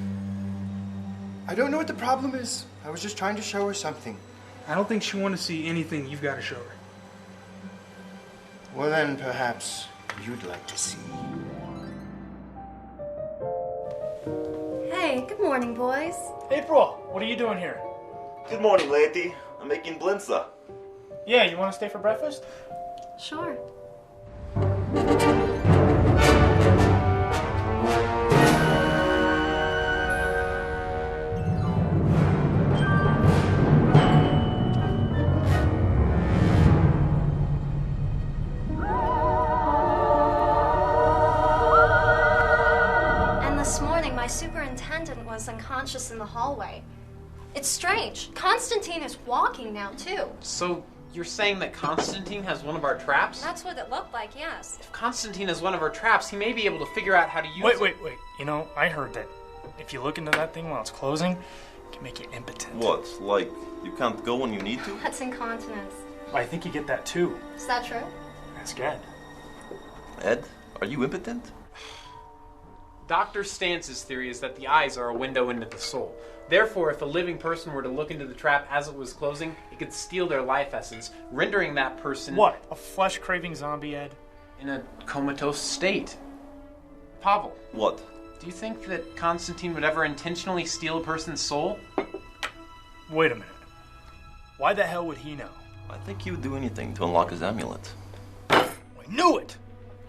I don't know what the problem is. I was just trying to show her something. I don't think she wants to see anything you've got to show her. Well, then perhaps you'd like to see. Hey, good morning, boys. April, what are you doing here? Good morning, lady. I'm making blinza. Yeah, you want to stay for breakfast? Sure. My superintendent was unconscious in the hallway. It's strange. Konstantin is walking now, too. So, you're saying that Konstantin has one of our traps? That's what it looked like, yes. If Konstantin has one of our traps, he may be able to figure out how to use it. Wait. You know, I heard that if you look into that thing while it's closing, it can make you impotent. What? Like, you can't go when you need to? That's incontinence. I think you get that too. Is that true? Ask Ed. Ed, are you impotent? Dr. Stance's theory is that the eyes are a window into the soul. Therefore, if a living person were to look into the trap as it was closing, it could steal their life essence, rendering that person... What? A flesh-craving zombie, Ed? In a comatose state. Pavel. What? Do you think that Konstantin would ever intentionally steal a person's soul? Wait a minute. Why the hell would he know? I think he would do anything to unlock his amulet. I knew it!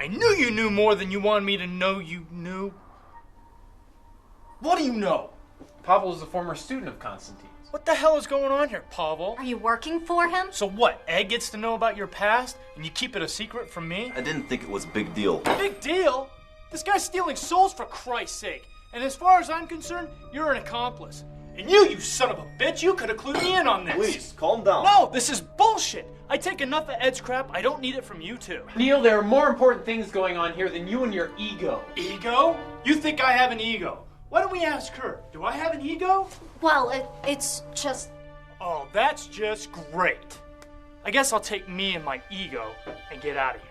I knew you knew more than you wanted me to know you knew. What do you know? Pavel is a former student of Konstantin's. What the hell is going on here, Pavel? Are you working for him? So what, Ed gets to know about your past, and you keep it a secret from me? I didn't think it was a big deal. Big deal? This guy's stealing souls for Christ's sake. And as far as I'm concerned, you're an accomplice. And you son of a bitch, you could have clued me in on this. Please, calm down. No, this is bullshit. I take enough of Ed's crap. I don't need it from you two. Neil, there are more important things going on here than you and your ego. Ego? You think I have an ego? Why don't we ask her? Do I have an ego? Well, it's just... Oh, that's just great. I guess I'll take me and my ego and get out of here.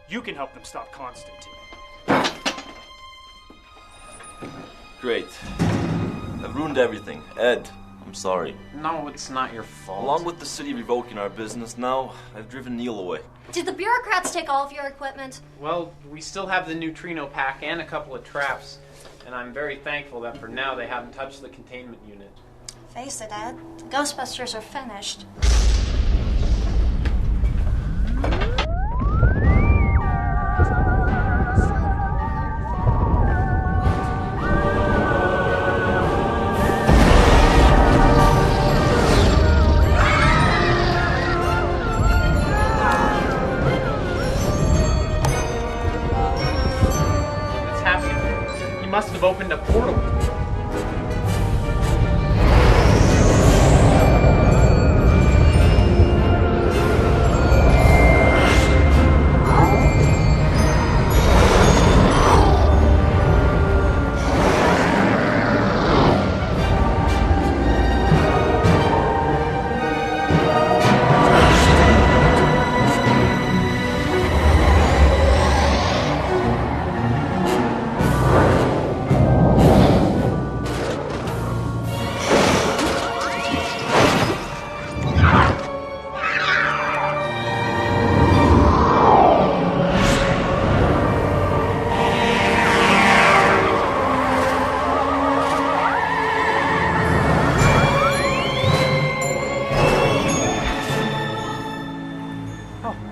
You can help them stop Konstantin. Great. I've ruined everything. Ed, I'm sorry. No, it's not your fault. Along with the city revoking our business now, I've driven Neil away. Did the bureaucrats take all of your equipment? Well, we still have the neutrino pack and a couple of traps. And I'm very thankful that for now they haven't touched the containment unit. Face it, Ed. The Ghostbusters are finished. What's happening? He must have opened a portal.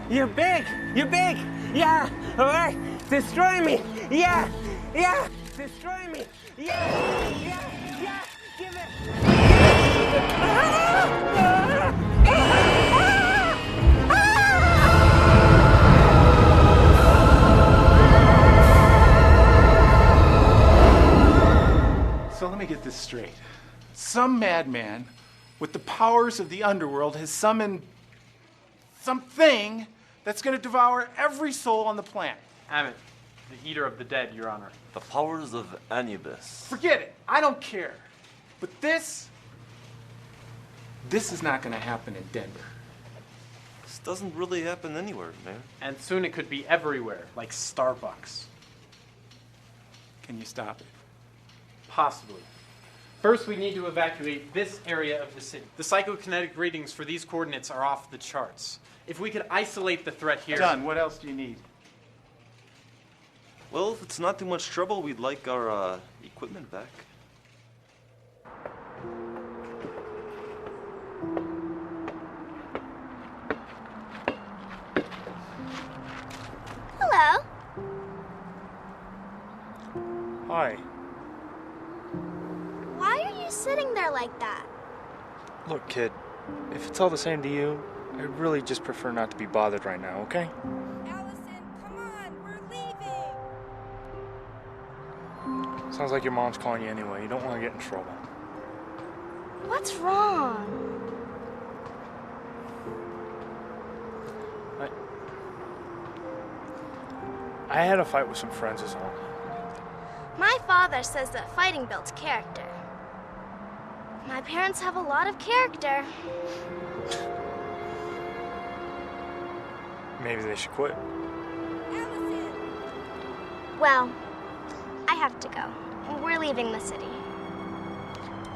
You're big! You're big! Yeah! Alright! Destroy me! Yeah! Yeah! Destroy me! Yeah! Yeah! Yeah! Give it! So let me get this straight. Some madman with the powers of the underworld has summoned something that's going to devour every soul on the planet. Hammett, the eater of the dead, Your Honor. The powers of Anubis. Forget it. I don't care. But this is not going to happen in Denver. This doesn't really happen anywhere, man. And soon it could be everywhere, like Starbucks. Can you stop it? Possibly. First, we need to evacuate this area of the city. The psychokinetic readings for these coordinates are off the charts. If we could isolate the threat here... Done. What else do you need? Well, if it's not too much trouble, we'd like our equipment back. Hello. Hi. Why are you sitting there like that? Look, kid, if it's all the same to you, I'd really just prefer not to be bothered right now, okay? Sounds like your mom's calling you anyway. You don't want to get in trouble. What's wrong? I had a fight with some friends is all. My father says that fighting builds character. My parents have a lot of character. Maybe they should quit. Well, I have to go. We're leaving the city.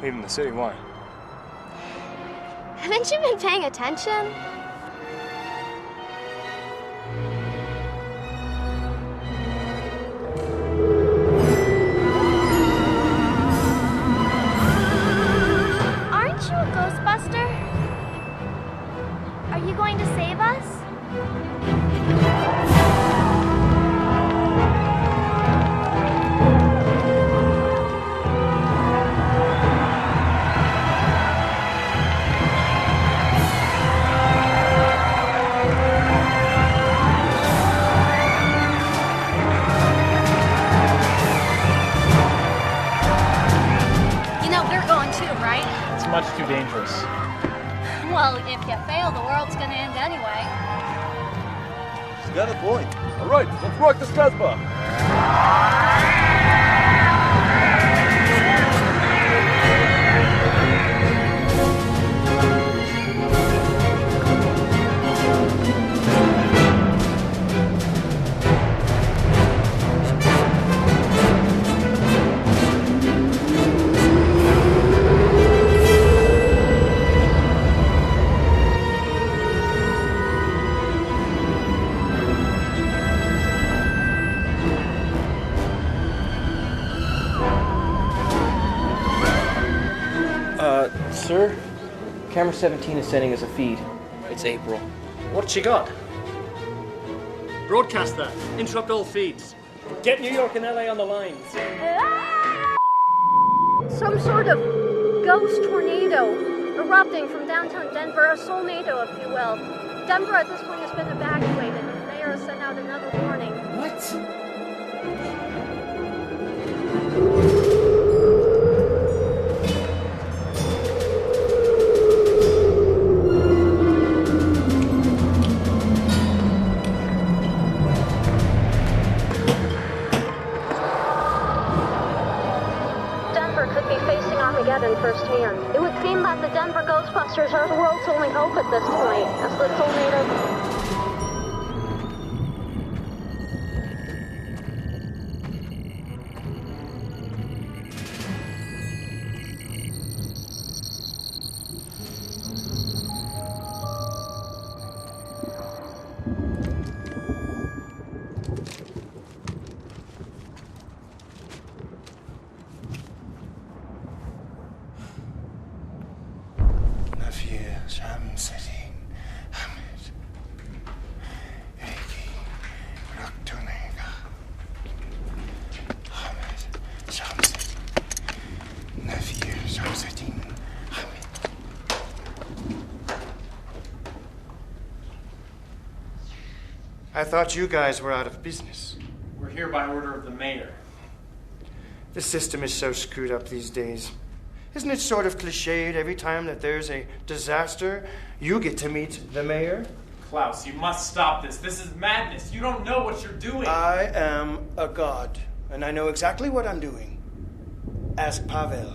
Leaving the city? Why? Haven't you been paying attention? Aren't you a Ghostbuster? Are you going to save us? dangerous. Well, if you fail, the world's gonna end anyway. She's got a point. All right, let's rock this Casbah. Sir, camera 17 is sending us a feed. It's April. What's she got? Broadcast that. Interrupt all feeds. Get New York and LA on the lines. Some sort of ghost tornado erupting from downtown Denver, a soulnado, if you will. Denver at this point has been evacuated. The mayor has sent out another warning. What? Firsthand. It would seem that the Denver Ghostbusters are the world's only hope at this point, as the tornado. I thought you guys were out of business. We're here by order of the mayor. The system is so screwed up these days. Isn't it sort of cliched every time that there's a disaster, you get to meet the mayor? Klaus, you must stop this. This is madness. You don't know what you're doing. I am a god, and I know exactly what I'm doing. Ask Pavel.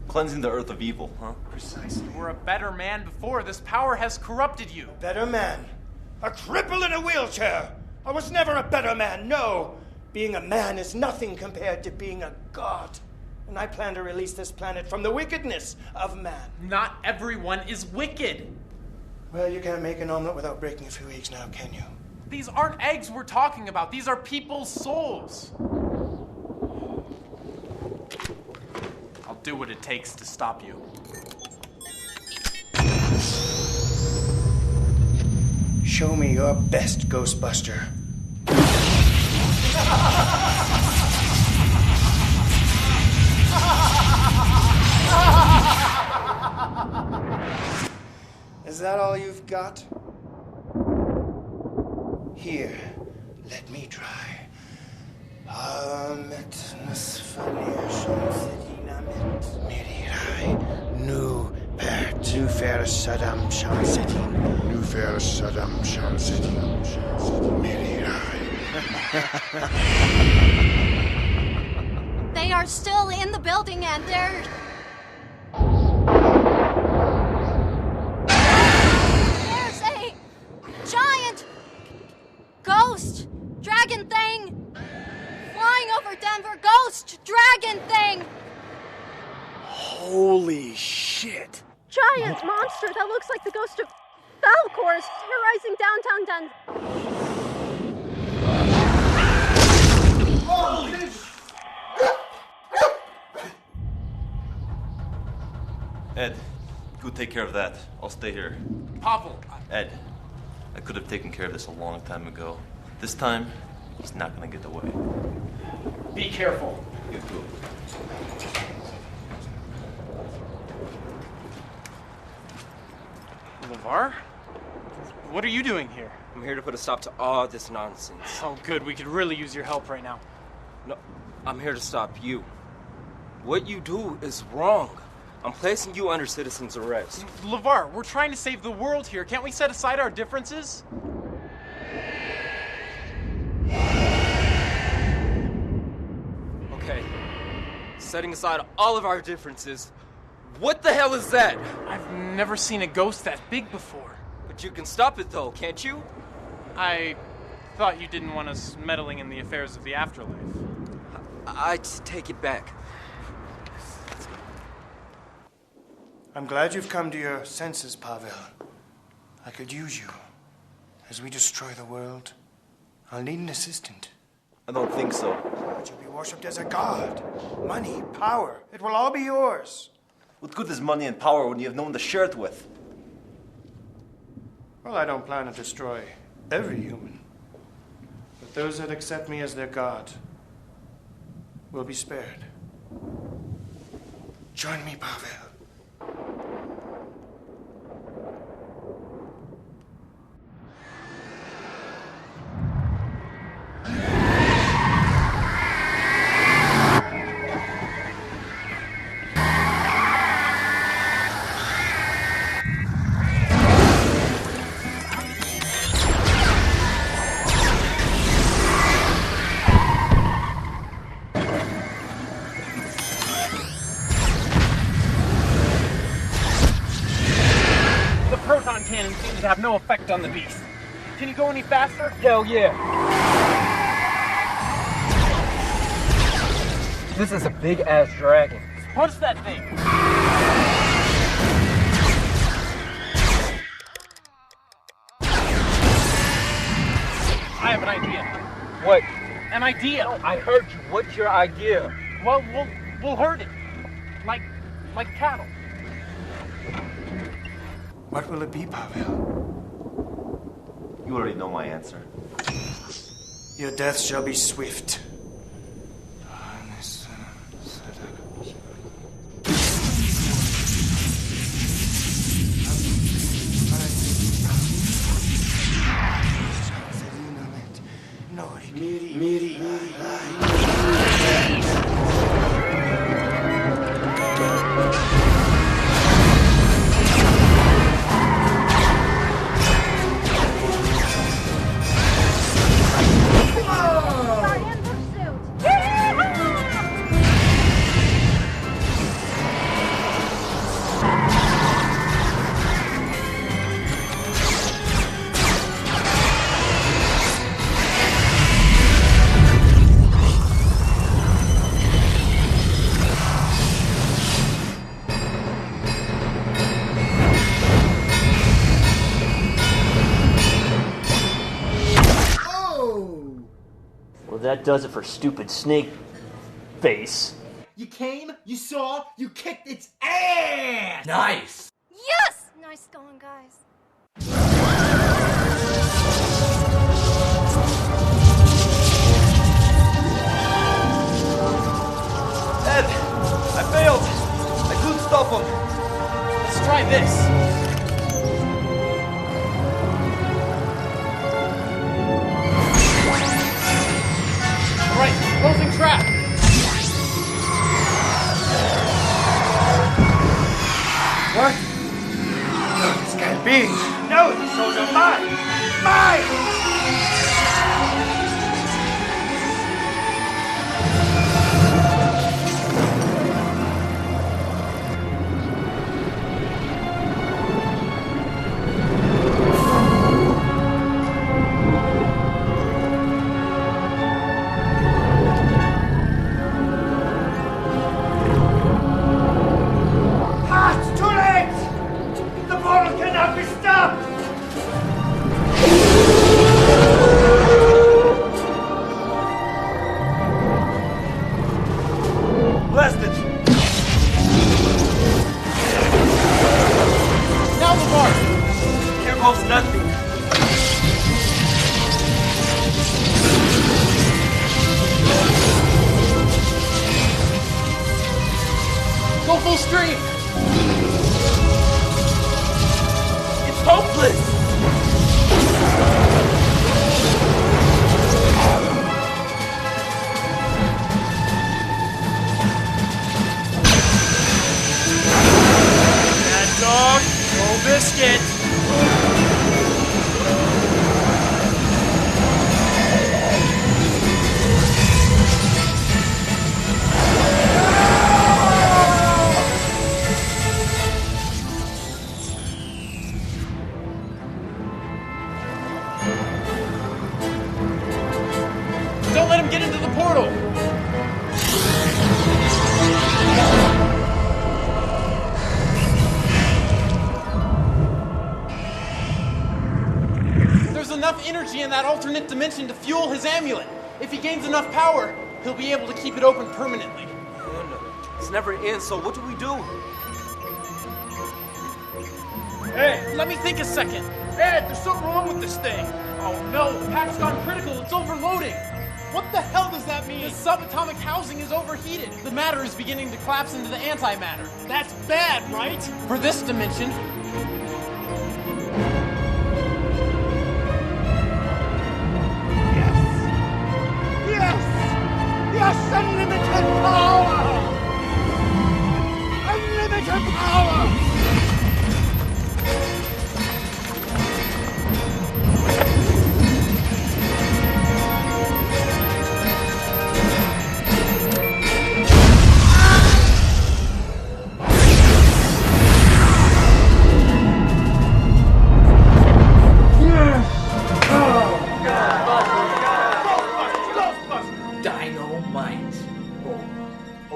Cleansing the earth of evil, huh? Precisely. You were a better man before. This power has corrupted you. A better man? A cripple in a wheelchair! I was never a better man, no! Being a man is nothing compared to being a god. And I plan to release this planet from the wickedness of man. Not everyone is wicked. Well, you can't make an omelet without breaking a few eggs now, can you? These aren't eggs we're talking about. These are people's souls. I'll do what it takes to stop you. Show me your best, Ghostbuster. Is that all you've got? Here, let me try. Saddam Shamseddin. Nufer Saddam Shamseddin. They are still in the building and they're... There's a giant ghost dragon thing flying over Denver. Ghost dragon thing. Holy shit. Giant monster that looks like the ghost of Falcor is terrorizing downtown Denver. Holy Ed, go take care of that. I'll stay here. Pavel. Ed, I could have taken care of this a long time ago. This time, he's not gonna get away. Be careful. You too. Levar? What are you doing here? I'm here to put a stop to all this nonsense. Oh, good. We could really use your help right now. No, I'm here to stop you. What you do is wrong. I'm placing you under citizen's arrest. Levar, we're trying to save the world here. Can't we set aside our differences? Okay. Setting aside all of our differences, what the hell is that? I've never seen a ghost that big before. But you can stop it though, can't you? I thought you didn't want us meddling in the affairs of the afterlife. I take it back. I'm glad you've come to your senses, Pavel. I could use you. As we destroy the world, I'll need an assistant. I don't think so. But you'll be worshipped as a god. Money, power, it will all be yours. What good is money and power when you have no one to share it with? Well, I don't plan to destroy every human. But those that accept me as their god will be spared. Join me, Pavel. Seems to have no effect on the beast. Can you go any faster? Hell yeah. This is a big-ass dragon. Punch that thing! I have an idea. What? An idea! No, I heard you. What's your idea? Well, we'll herd it. Like cattle. What will it be, Pavel? You already know my answer. Your death shall be swift. That does it for stupid snake face. You came, you saw, you kicked its ass! Nice! Yes! Nice going, guys. Ed! I failed! I couldn't stop him! Let's try this! Right, closing trap! What? No, this can't be! No, those are mine! Mine! Go full stream! It's hopeless! risk it! Don't let him get into the portal! There's enough energy in that alternate dimension to fuel his amulet. If he gains enough power, he'll be able to keep it open permanently. It's never ends, so what do we do? Hey, let me think a second. Ed, there's something wrong with this thing. Oh no, the pack's gone critical. It's overloading. What the hell does that mean? The subatomic housing is overheated. The matter is beginning to collapse into the antimatter. That's bad, right? For this dimension. Yes, unlimited power! Unlimited power!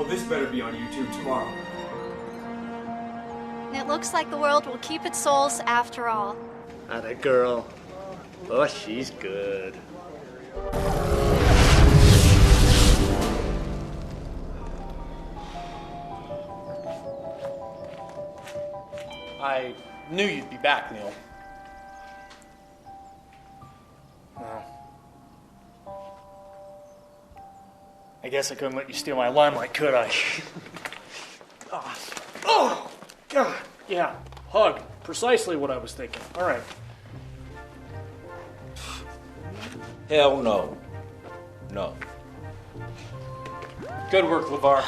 This better be on YouTube tomorrow. It looks like the world will keep its souls after all. Atta girl. Oh, she's good. I knew you'd be back, Neil. I guess I couldn't let you steal my limelight, could I? Oh, God. Yeah, hug. Precisely what I was thinking. All right. Hell no. No. Good work, Levar.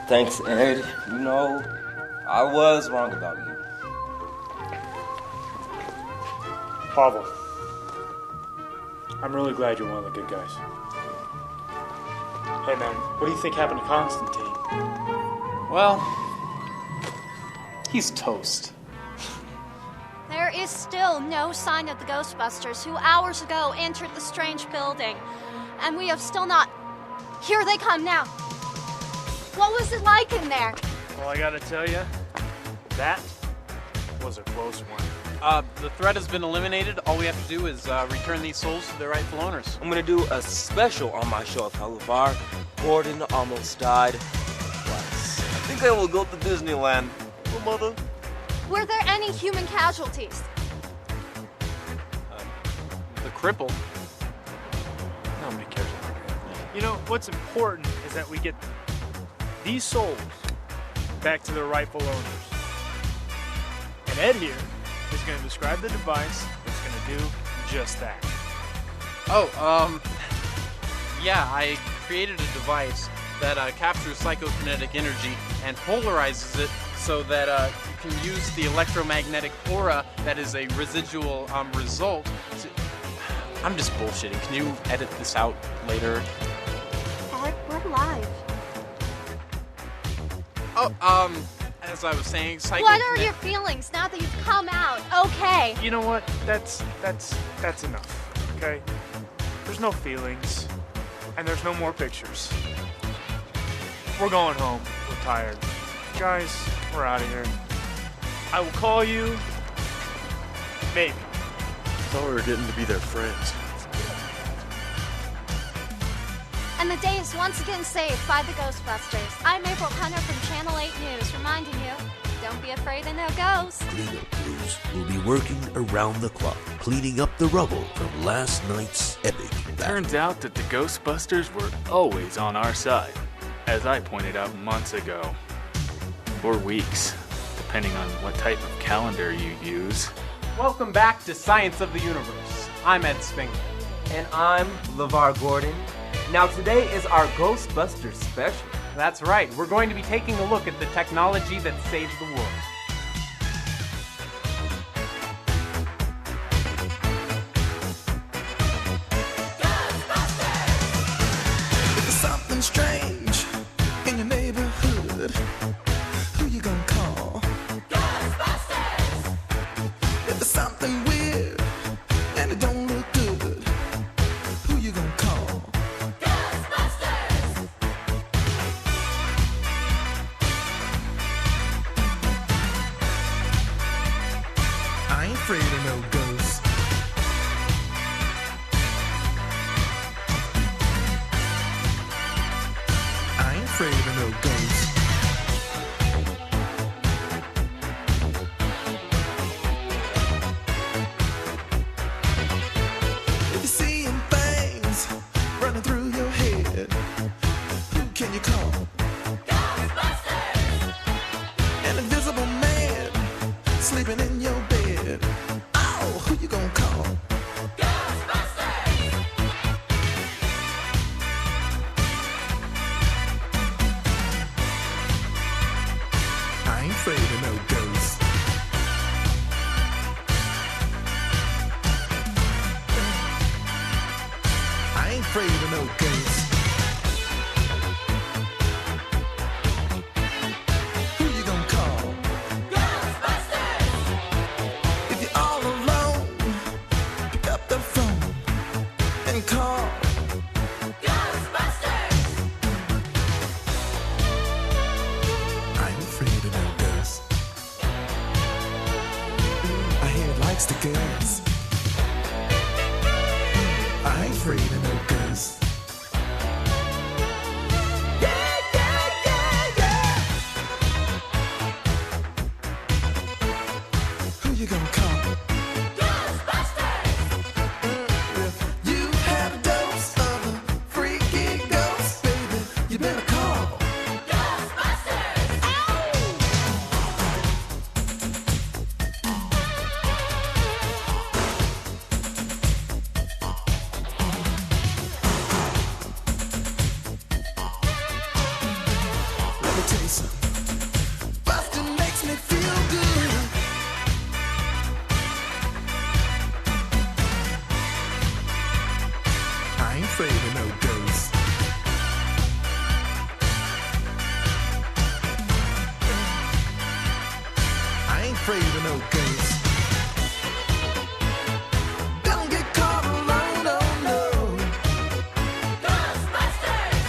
Thanks, Ed. You know, I was wrong about you. Pavel, I'm really glad you're one of the good guys. Hey man, what do you think happened to Konstantin? Well, he's toast. There is still no sign of the Ghostbusters who hours ago entered the strange building. And we have still not... Here they come now. What was it like in there? Well, I gotta tell you, that was a close one. The threat has been eliminated. All we have to do is return these souls to their rightful owners. I'm gonna do a special on my show of how Levar Gordon almost died twice. I think I will go to Disneyland. Oh, mother. Were there any human casualties? The cripple. Nobody cares about that. You know, what's important is that we get these souls back to their rightful owners. And Ed here is going to describe the device that's going to do just that. Oh, yeah, I created a device that captures psychokinetic energy and polarizes it so that you can use the electromagnetic aura that is a residual result to... I'm just bullshitting. Can you edit this out later? Ed, we're live. Oh, as I was saying, What are your feelings now that you've come out? Okay. You know what? That's enough, okay? There's no feelings, and there's no more pictures. We're going home. We're tired. Guys, we're out of here. I will call you. Maybe. I thought we were getting to be their friends. And the day is once again saved by the Ghostbusters. I'm April Hunter from Channel 8 News, reminding you, don't be afraid of no ghosts. Cleanup crews will be working around the clock, cleaning up the rubble from last night's epic battle. Turns out that the Ghostbusters were always on our side, as I pointed out months ago. Or weeks, depending on what type of calendar you use. Welcome back to Science of the Universe. I'm Ed Spengler. And I'm Levar Gordon. Now today is our Ghostbusters special. That's right. We're going to be taking a look at the technology that saved the world. afraid of no ghosts. If you're seeing things running through your head, who can you call? Ghostbusters! An invisible man sleeping in your bed. Oh, who you gonna call? I ain't afraid of no ghosts. I ain't afraid of no ghosts. Who you gonna call? Ghostbusters! If you're all alone, pick up the phone and call. Ghostbusters! I ain't afraid of no ghosts. I hear it likes the girls. I ain't afraid of no ghosts. Yeah, yeah, yeah, yeah. Who you gonna call? Ghostbusters! If you have a dose of a freaky ghost, baby, you better call. Ghostbusters! Let me tell you something. Bustin' makes me feel good. I ain't afraid of no ghosts. I ain't afraid of no ghosts. Don't get caught alone, oh no. Ghostbusters!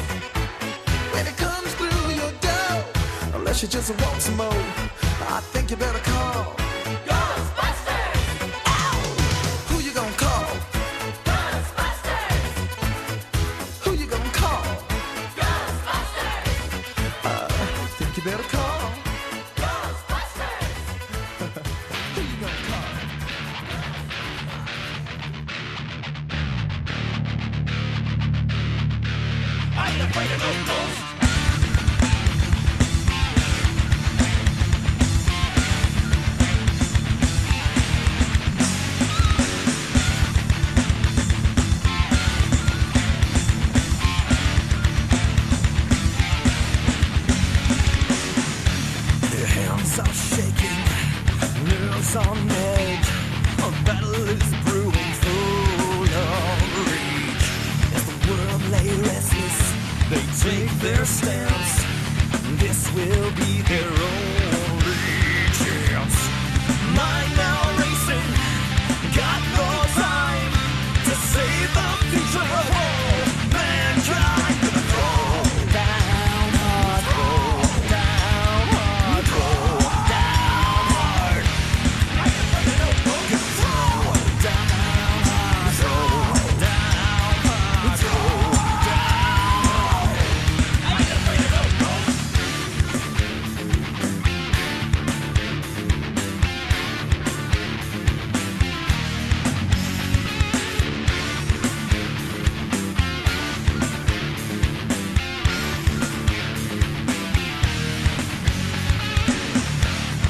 When it comes through your door, unless you just want some more, I think you better call. Ghostbusters! Ow! Who you gonna call? Ghostbusters! Who you gonna call? Ghostbusters! I think you better call. Ghostbusters! Who you gonna call? I ain't afraid of no ghosts. Your hands are shaking, nerves on edge. A battle is brewing full of rage. As the world lay restless, they take their stance. This will be their only chance. Mind now racing, got no time to save the future of all mankind. Throw down hard, throw down hard, throw down hard. I am afraid of no ghosts. Throw down hard, throw down hard, throw down hard. I am afraid of no ghosts.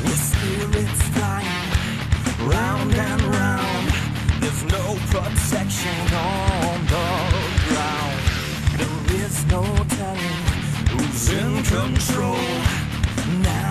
The spirit's flying round and round. There's no protection on the ground. There is no telling who's in control. Now